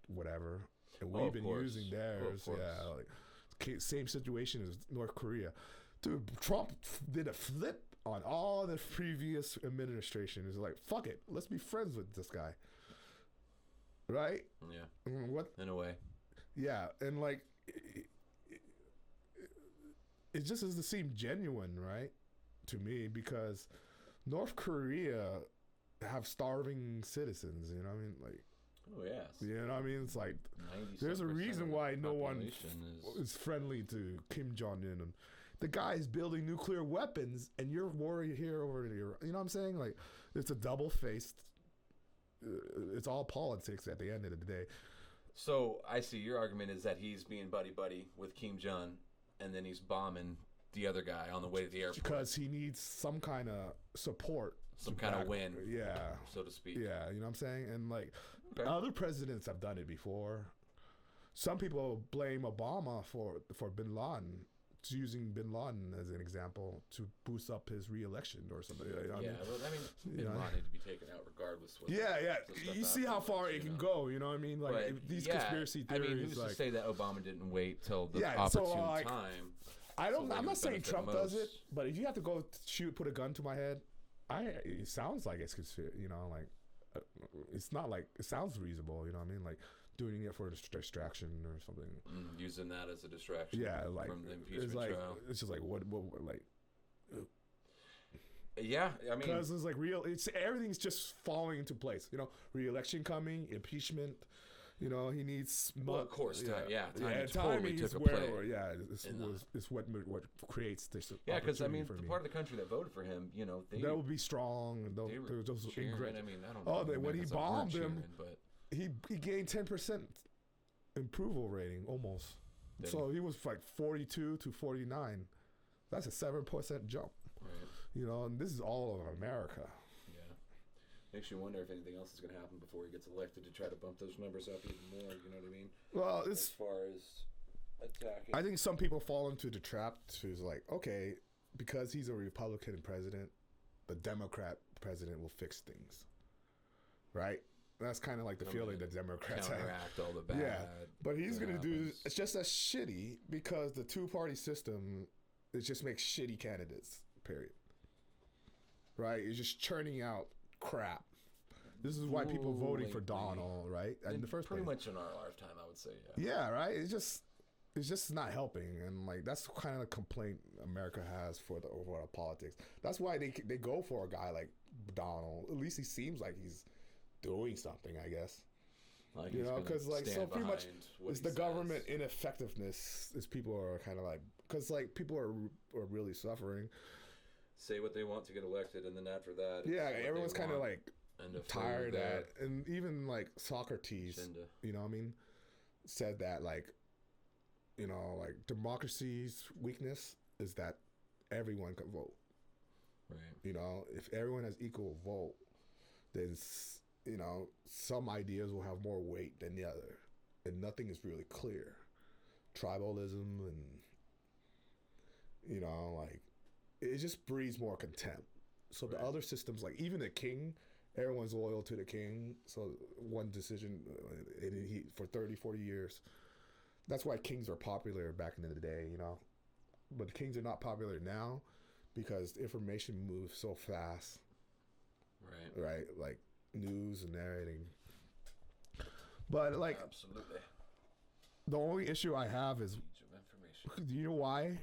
whatever, and we've been using theirs. Like, same situation as North Korea. Dude, Trump did a flip on all the previous administration. Is like, fuck it, let's be friends with this guy, right? Yeah. What? In a way. Yeah, and like, it just doesn't seem genuine, right, to me, because North Korea have starving citizens. You know what I mean? Like. Oh yes. You know what I mean? It's like, there's a reason why no one is friendly to Kim Jong-un. And the guy is building nuclear weapons, and you're worried here over here. You know what I'm saying? Like, it's a double-faced. It's all politics at the end of the day. So I see your argument is that he's being buddy-buddy with Kim Jong, and then he's bombing the other guy on the way to the airport. Because he needs some kind of support. Some kind of win. Yeah. So to speak. Yeah, you know what I'm saying? And like, other presidents have done it before. Some people blame Obama for Bin Laden, using Bin Laden as an example to boost up his re-election or something. Bin Laden need to be taken out regardless. You see how far it can go. You know what I mean? Like, these conspiracy theories. I mean, who's to say that Obama didn't wait till the opportune time? I'm not saying Trump does it, but if you have to go put a gun to my head, it sounds like it's it's not like, it sounds reasonable. You know what I mean? Like, doing it for a distraction or something. Using that as a distraction. Yeah, like, from the impeachment trial. It's just like what like. Yeah, I mean, because it's like everything's just falling into place. Re-election coming, impeachment. He needs. Well, of course, timing totally timing took is a where, play. it's what creates this. Yeah, because I mean, for the me. part of the country that voted for him, they will be strong. they were those cheering. ingrid- I mean, I don't know. when he bombed him, but he gained 10% approval rating almost. So he was like 42 to 49. That's a 7% jump. Right. And this is all of America. Makes you wonder if anything else is going to happen before he gets elected to try to bump those numbers up even more. You know what I mean? Well, as far as attacking, I think some people fall into the trap to like, okay, because he's a Republican president, the Democrat president will fix things, right? That's kind of like the feeling that Democrats counteract all the bad. Yeah, but he's going to do. It's just as shitty because the two-party system, it just makes shitty candidates. Period. Right? It's just churning out crap. This is why people voting for Donald, right? In the first place. Pretty much in our lifetime, I would say. Yeah, right. It's just not helping, and like that's kind of the complaint America has for the overall politics. That's why they go for a guy like Donald. At least he seems like he's doing something, I guess. Like because like so pretty much it's the government ineffectiveness. Is people are kind of like because like people are really suffering. Say what they want to get elected, and then after that, everyone's kind of like tired at, and even like Socrates, said that like, like democracy's weakness is that everyone can vote. Right. If everyone has equal vote, then some ideas will have more weight than the other, and nothing is really clear. Tribalism and like. It just breeds more contempt. So the other systems, like even the king, everyone's loyal to the king. So one decision for 30, 40 years. That's why kings are popular back in the day, But kings are not popular now because information moves so fast. Right. Right? Like news and everything. But like... Absolutely. The only issue I have is... Do you know why?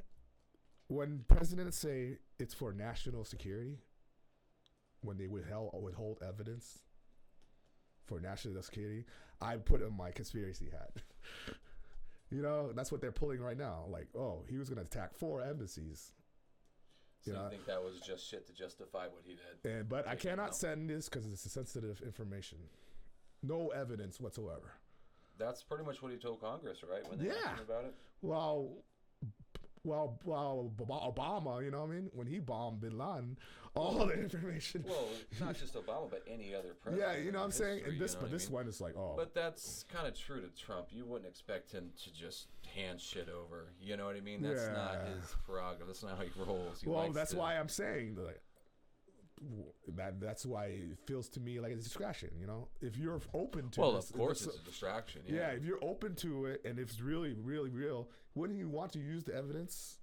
When presidents say it's for national security, when they withhold evidence for national security, I put on my conspiracy hat. That's what they're pulling right now. Like, oh, he was going to attack 4 embassies. So you think that was just shit to justify what he did? But I cannot send this because it's sensitive information. No evidence whatsoever. That's pretty much what he told Congress, right? When they asked him about it? Well, Obama, when he bombed Bin Laden, all the information. Well, not just Obama, but any other president. Yeah, what I'm saying? And this one is like, oh. But that's kind of true to Trump. You wouldn't expect him to just hand shit over. You know what I mean? That's not his prerogative. That's not how he rolls. That's why I'm saying that's why it feels to me like a distraction, If you're open to of course it's a distraction. Yeah, if you're open to it and if it's really, really real, wouldn't you want to use the evidence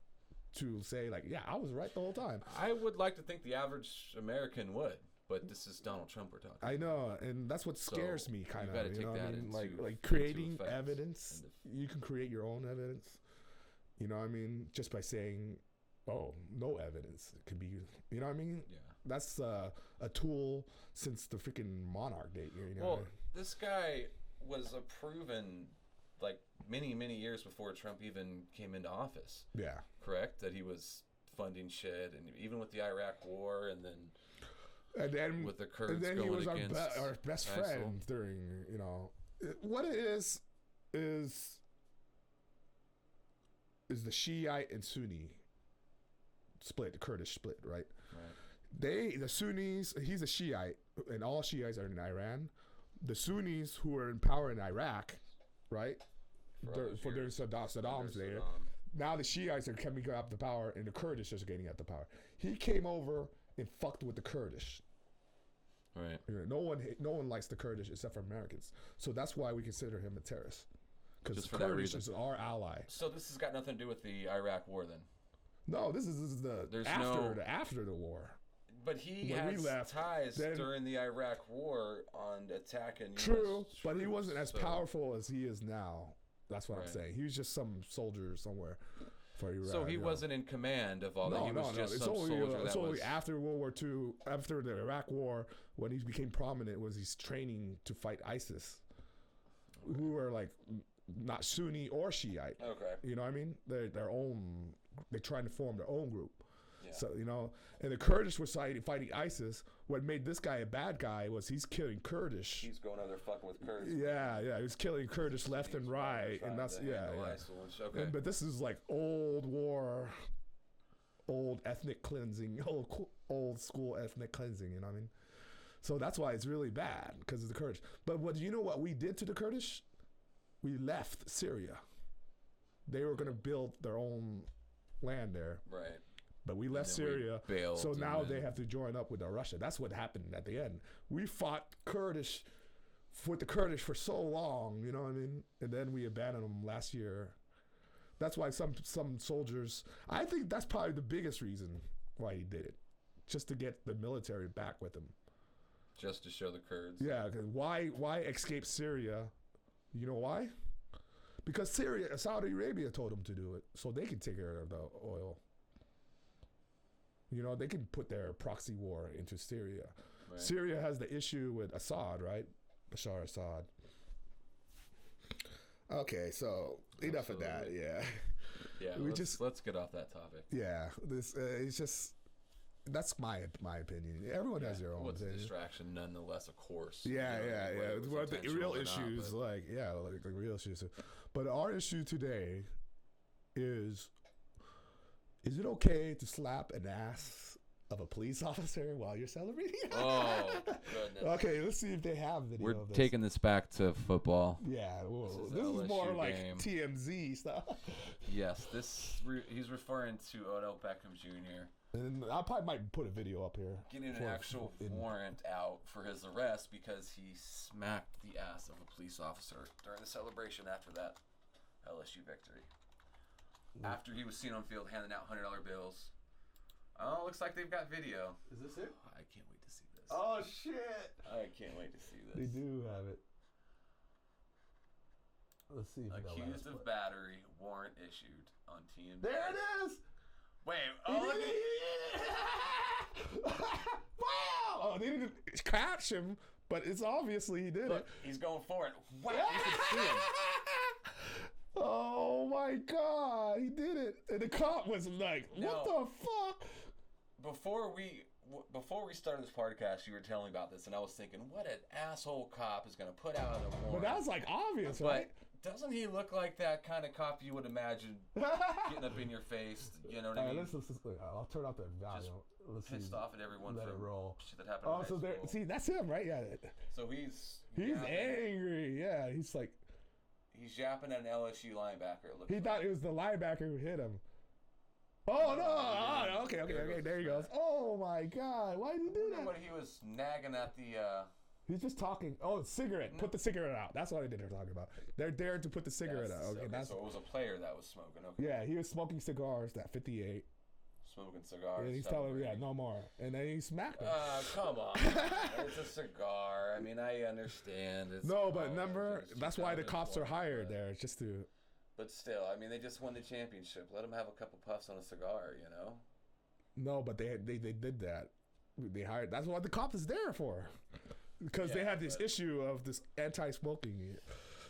to say like, yeah, I was right the whole time? I would like to think the average American would, but this is Donald Trump we're talking about. I know, and that's what scares me kind of. You got to take that into like creating evidence. You can create your own evidence. Just by saying, oh, no evidence. It could be, Yeah. That's a tool since the freaking monarch date. Well, this guy was a proven, like many, many years before Trump even came into office. Yeah. Correct? That he was funding shit, and even with the Iraq War, and then with the Kurds and then going he was against our best friend during, what it is the Shiite and Sunni split, the Kurdish split, right? The Sunnis, he's a Shiite, and all Shiites are in Iran. The Sunnis who are in power in Iraq, right? For during Saddam's there. Now the Shiites are coming up to power, and the Kurdish are getting at the power. He came over and fucked with the Kurdish. Right. No one likes the Kurdish except for Americans. So that's why we consider him a terrorist. Because the Kurdish is our ally. So this has got nothing to do with the Iraq War then? No, this is after the war. But he had ties during the Iraq War on attacking US true, troops, but he wasn't as powerful as he is now. That's what I'm saying. He was just some soldier somewhere. for Iraq. So he wasn't in command of all that. He was just some soldier It's that only was... after World War II, after the Iraq War, when he became prominent, was he's training to fight ISIS, who were like not Sunni or Shiite. Okay. You know what I mean? They're their own. They're trying to form their own group. Yeah. So, you know, and the Kurdish were fighting ISIS. What made this guy a bad guy was he's killing Kurdish. He's going over there fucking with Kurds. Yeah, he was killing Kurdish left and right, and that's Okay. But this is like old war, old ethnic cleansing, old school ethnic cleansing. You know what I mean? So that's why it's really bad because of the Kurdish. But you know what we did to the Kurdish? We left Syria. They were going to build their own land there. Right. But we left Syria, so now they have to join up with Russia. That's what happened at the end. We fought with the Kurdish for so long, you know what I mean? And then we abandoned them last year. That's why some soldiers, I think that's probably the biggest reason why he did it, just to get the military back with him. Just to show the Kurds. Yeah, because why escape Syria? You know why? Because Saudi Arabia told them to do it, so they can take care of the oil. You know, they can put their proxy war into Syria. Right. Syria has the issue with Assad, right? Bashar Assad. Okay, so enough of that. Yeah. Yeah. Let's get off that topic. Yeah, this it's just that's my opinion. Everyone has their own. What's a distraction, nonetheless, of course. Yeah. What the real issues, like real issues. But our issue today is it okay to slap an ass of a police officer while you're celebrating? Oh, goodness. Okay, let's see if they have video We're of this. taking this back to football. Yeah, this is more like TMZ stuff. Yes, he's referring to Odell Beckham Jr. And I probably might put a video up here. Getting an actual warrant out for his arrest because he smacked the ass of a police officer during the celebration after that LSU victory. After he was seen on field handing out $100 bills. Oh, looks like they've got video. Is this it? I can't wait to see this. Oh, shit. I can't wait to see this. They do have it. Let's see. Accused of battery, warrant issued on TMZ. There it is. Wait. Oh, look at wow. Oh, they didn't catch him, but it's obviously he did it. He's going for it. Wow. You can see him. Oh my God, he did it. And the cop was like, what the fuck? Before we started this podcast, you were telling me about this, and I was thinking, what an asshole cop is going to put out a warrant. But that was like obvious, right? Doesn't he look like that kind of cop you would imagine getting up in your face? You know what I mean? I'll turn off the volume. Let's pissed off at everyone let for it roll. Shit that happened in high school. See, that's him, right? Yeah. So he's angry. Yeah, he's like... He's yapping at an LSU linebacker. He thought it was the linebacker who hit him. Oh, no. Oh, okay. There he goes. Oh, my God. Why did he do that? When he was nagging at the... He's just talking. Oh, cigarette. Put the cigarette out. That's what they're talking about. They're daring to put the cigarette out. Okay, so it was a player that was smoking. Okay. Yeah, he was smoking cigars, that 58. Smoking cigars. And he's telling him, no more. And then he smacked him. Come on. It's a cigar. I mean, I understand. But remember, that's why the cops are hired there, just to... But still, I mean, they just won the championship. Let them have a couple puffs on a cigar, you know? No, but they did that. They hired... That's what the cop is there for. Because they had this issue of this anti-smoking...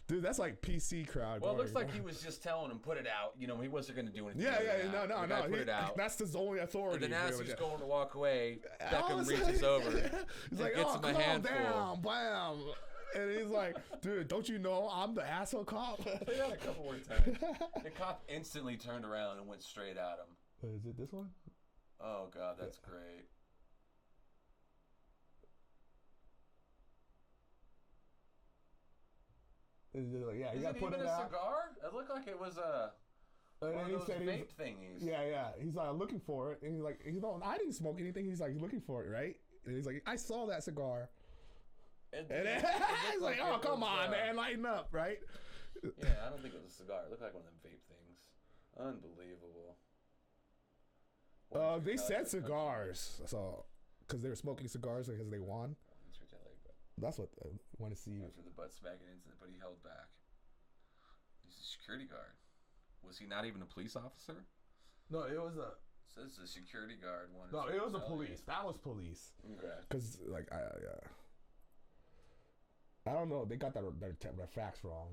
Dude, that's like PC crowd. Well, it looks like he was just telling him, put it out. You know, he wasn't going to do anything. No. Put it out. That's his only authority. And then as he's going to walk away, Beckham reaches over he's like, gets him a handful. Down, bam. And he's like, dude, don't you know I'm the asshole cop? They had a couple more times. The cop instantly turned around and went straight at him. Is it this one? Oh, God, that's great. Yeah, you got to put it out. Cigar? It looked like it was one of those vape thingies. Yeah. He's like looking for it, and he's like, I didn't smoke anything. He's like looking for it, right? And he's like, I saw that cigar. And then he's like, oh, come on, man, lighten up, right? Yeah, I don't think it was a cigar. It looked like one of them vape things. Unbelievable. They said cigars, so because they were smoking cigars because they won. That's what I want to see. After the butt smacking incident, but he held back. He's a security guard. Was he not even a police officer? No, it was a. So this is a security guard one. No, it was a police. That was police. Okay. Because I don't know. They got their facts wrong.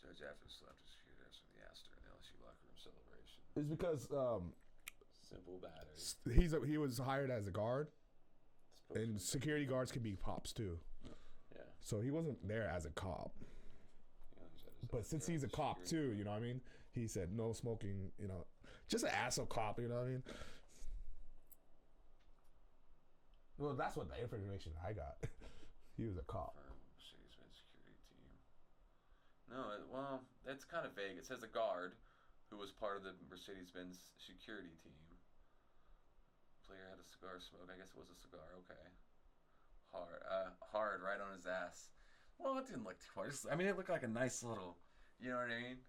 Judge after slept his security guards from the Astor and LSU locker room celebration. It's because Simple battery. He was hired as a guard, and security guards can be cops too. Yeah. So he wasn't there as a cop. But since he's a cop too, you know what I mean? He said no smoking, you know. Just an asshole cop, you know what I mean? Well, that's what the information I got. He was a cop. Mercedes-Benz security team. No, well, it's kind of vague. It says a guard who was part of the Mercedes-Benz security team. Player had a cigar smoke. I guess it was a cigar. Okay. Hard right on his ass. Well, it didn't look too hard. I mean, it looked like a nice little, you know what I mean?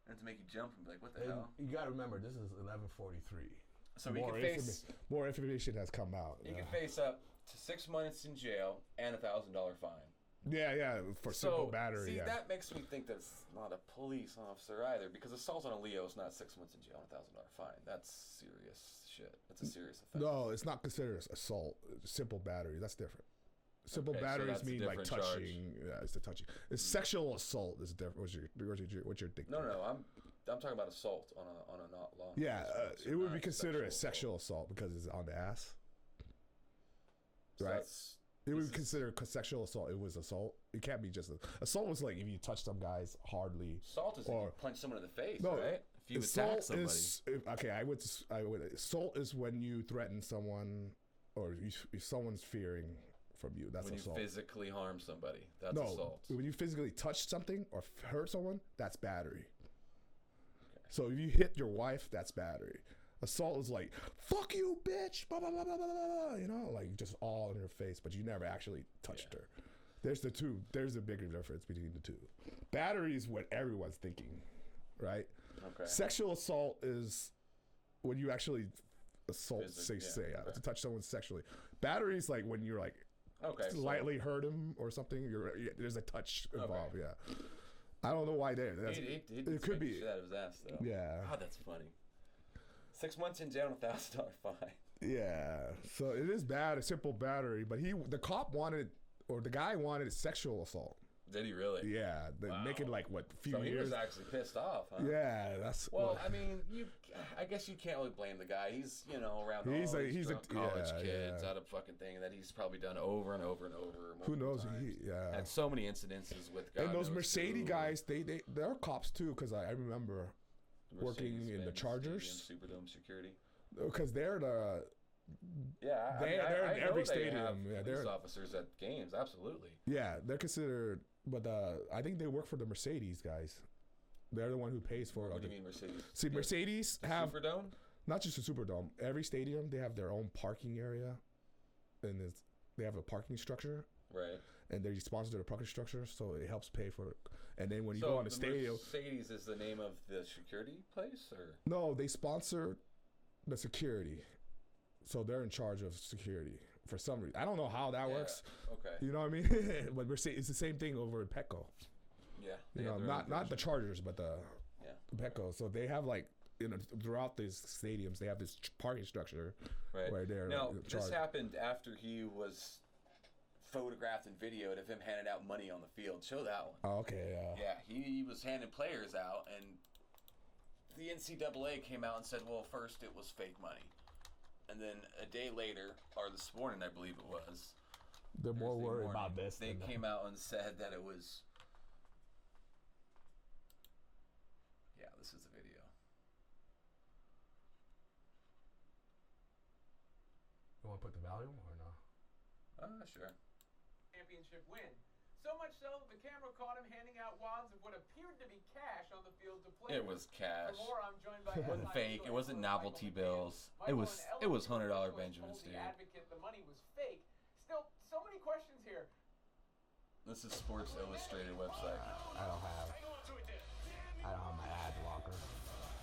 And to make you jump and be like, what the hell? You got to remember, this is 11:43. So we can face... More information has come out. You can face up to 6 months in jail and $1,000 fine. Yeah, for simple battery. See, yeah. that makes me think that's not a police officer either, because assault on a Leo is not 6 months in jail and $1,000 fine. That's serious shit. That's a serious offense. No, it's not considered assault. Simple battery. That's different. Simple batteries mean like touching. Charge. Yeah, it's the touching. It's sexual assault is different. What's your thinking? No, I'm talking about assault on a not law. Yeah, it would be considered a sexual assault because it's on the ass. So right. It would be considered sexual assault. It was assault. It can't be just assault. Was like if you touch some guys hardly. Assault is if you punch someone in the face, right? If you attack somebody. I would. Assault is when you threaten someone, or if someone's fearing from you. That's assault. When you physically harm somebody, that's assault. When you physically touch something or hurt someone, that's battery. Okay. So if you hit your wife, that's battery. Assault is like, fuck you, bitch, blah, blah, blah, blah, blah, blah, you know, like just all in her face, but you never actually touched her. There's the two. There's a bigger difference between the two. Battery is what everyone's thinking, right? Okay. Sexual assault is when you actually assault, to touch someone sexually. Battery is like when you're like, lightly hurt him or something. There's a touch involved. Okay. Yeah, I don't know why there. It could be. That was asked though. Yeah. God, that's funny. 6 months in jail and $1,000 fine. Yeah, so it is bad. A simple battery, but the cop wanted, or the guy wanted sexual assault. Did he really? Yeah, making like few years. So he was actually pissed off, huh? Yeah, that's. Well, I mean, I guess you can't really blame the guy. He's around all these drunk college kids out of fucking thing that he's probably done over and over and over. Who knows? Had so many incidences with guys. And those Mercedes guys, they're cops too, because I remember working in the Chargers. Superdome security. Because they're the. Yeah, they're in every stadium. They're officers at games, absolutely. Yeah, they're considered. But I think they work for the Mercedes guys. They're the one who pays for it. What do you mean Mercedes? See, Mercedes have Superdome. Not just a Superdome. Every stadium they have their own parking area, and they have a parking structure. Right. And they're sponsored to the parking structure, so it helps pay for it. And then when you go on the stadium, Mercedes is the name of the security place, or no? They sponsor the security, so they're in charge of security. For some reason, I don't know how that works. Okay. You know what I mean? But it's the same thing over in Petco. Yeah. You know, not the Chargers, but the Petco. So they have like throughout these stadiums, they have this parking structure where they're now. This happened after he was photographed and videoed of him handing out money on the field. Show that one. Oh, okay. Yeah, he was handing players out, and the NCAA came out and said, well, first it was fake money. And then a day later, or this morning, I believe it was. They're more worried about this. They came out and said that it was. Yeah, this is the video. You want to put the volume or no? Sure. Championship win. So much so that the camera caught him handing out wads of what appeared to be cash on the field to players. It was cash. For more, I'm joined by it wasn't fake. It wasn't novelty bills. It was $100 Benjamins, dude. Advocate the money was fake. Still, so many questions here. This is Sports Illustrated website. I don't have my ad blocker.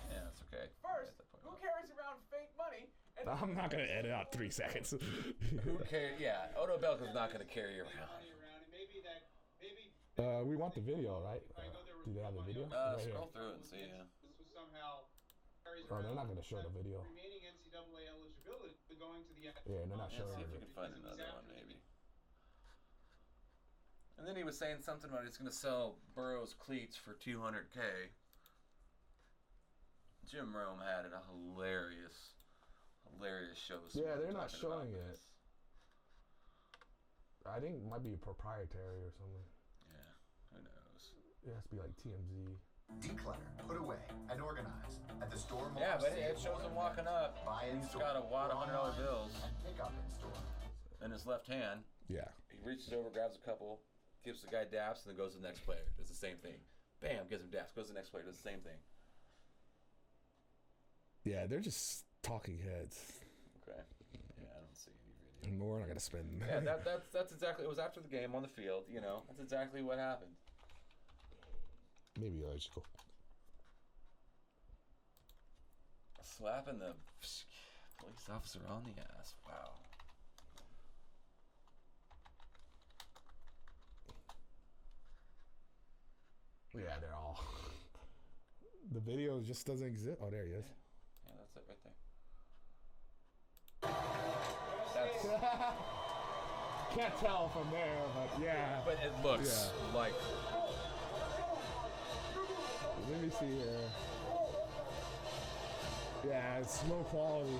Yeah, that's okay. First, who carries around fake money? And I'm not gonna edit out 3 seconds. Who cares? Yeah, Odo Belka's not gonna carry around. We want the video, right? Do they have the video? Scroll through it and see. This was somehow Oh, they're not going to show the video. Remaining NCAA eligibility going to the yeah, they're not showing it. See if we can find another one, maybe. And then he was saying something about he's going to sell Burrow's cleats for $200K. Jim Rome had a hilarious show. Yeah, they're not showing it. I think it might be proprietary or something. Yeah, who knows? It has to be like TMZ. Declutter, put away, and organize at the store. Yeah, but it shows him walking up. And he's got a wad of $100 bills. And pick up in store. In his left hand. Yeah. He reaches over, grabs a couple, gives the guy daps, and then goes to the next player. Does the same thing. Bam, gives him daps, goes to the next player, does the same thing. Yeah, they're just talking heads. Okay. Yeah, I don't see any video. We're not gonna spend. Yeah, that's exactly. It was after the game on the field. You know, that's exactly what happened. Maybe illogical. Slapping the police officer on the ass. Wow. Yeah, they're all. The video just doesn't exist. Oh, there he is. Yeah, that's it right there. That's. Can't tell from there, but yeah. But it looks like. Let me see here. Yeah, it's low quality.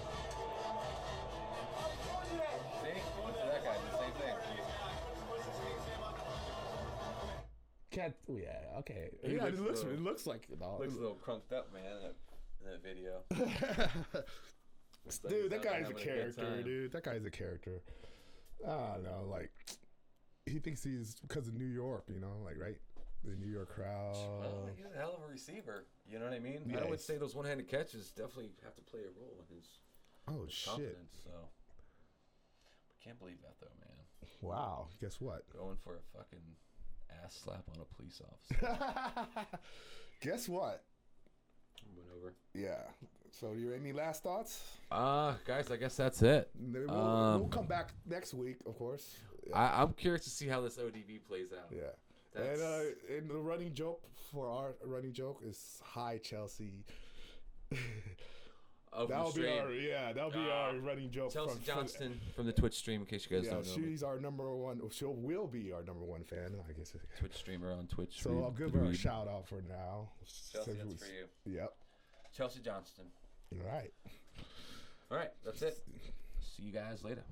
See? Look at that guy. The same thing. Can't. Yeah. Okay. He Yeah, looks it looks like it all. Looks a little crunked up, man. In that video. Dude, that guy's a character, dude. That guy's a character. I don't know, like, he thinks he's because of New York, you know, like, right? The New York crowd. Well, he's a hell of a receiver. You know what I mean? Yeah, I would say those one-handed catches definitely have to play a role in his confidence. So, but can't believe that though, man. Wow. Guess what? Going for a fucking ass slap on a police officer. Guess what? Went over. Yeah. So, you any last thoughts? Guys, I guess that's it. We'll come back next week, of course. I'm curious to see how this ODB plays out. Yeah. And the running joke for our running joke is hi Chelsea. That'll be our running joke. Chelsea Johnston from the Twitch stream, in case you guys don't know. She's our number one. She will be our number one fan, I guess. Twitch streamer on Twitch. So I'll give her a shout out for now. Chelsea, that's for you. Yep. Chelsea Johnston. All right. All right, that's it. See you guys later.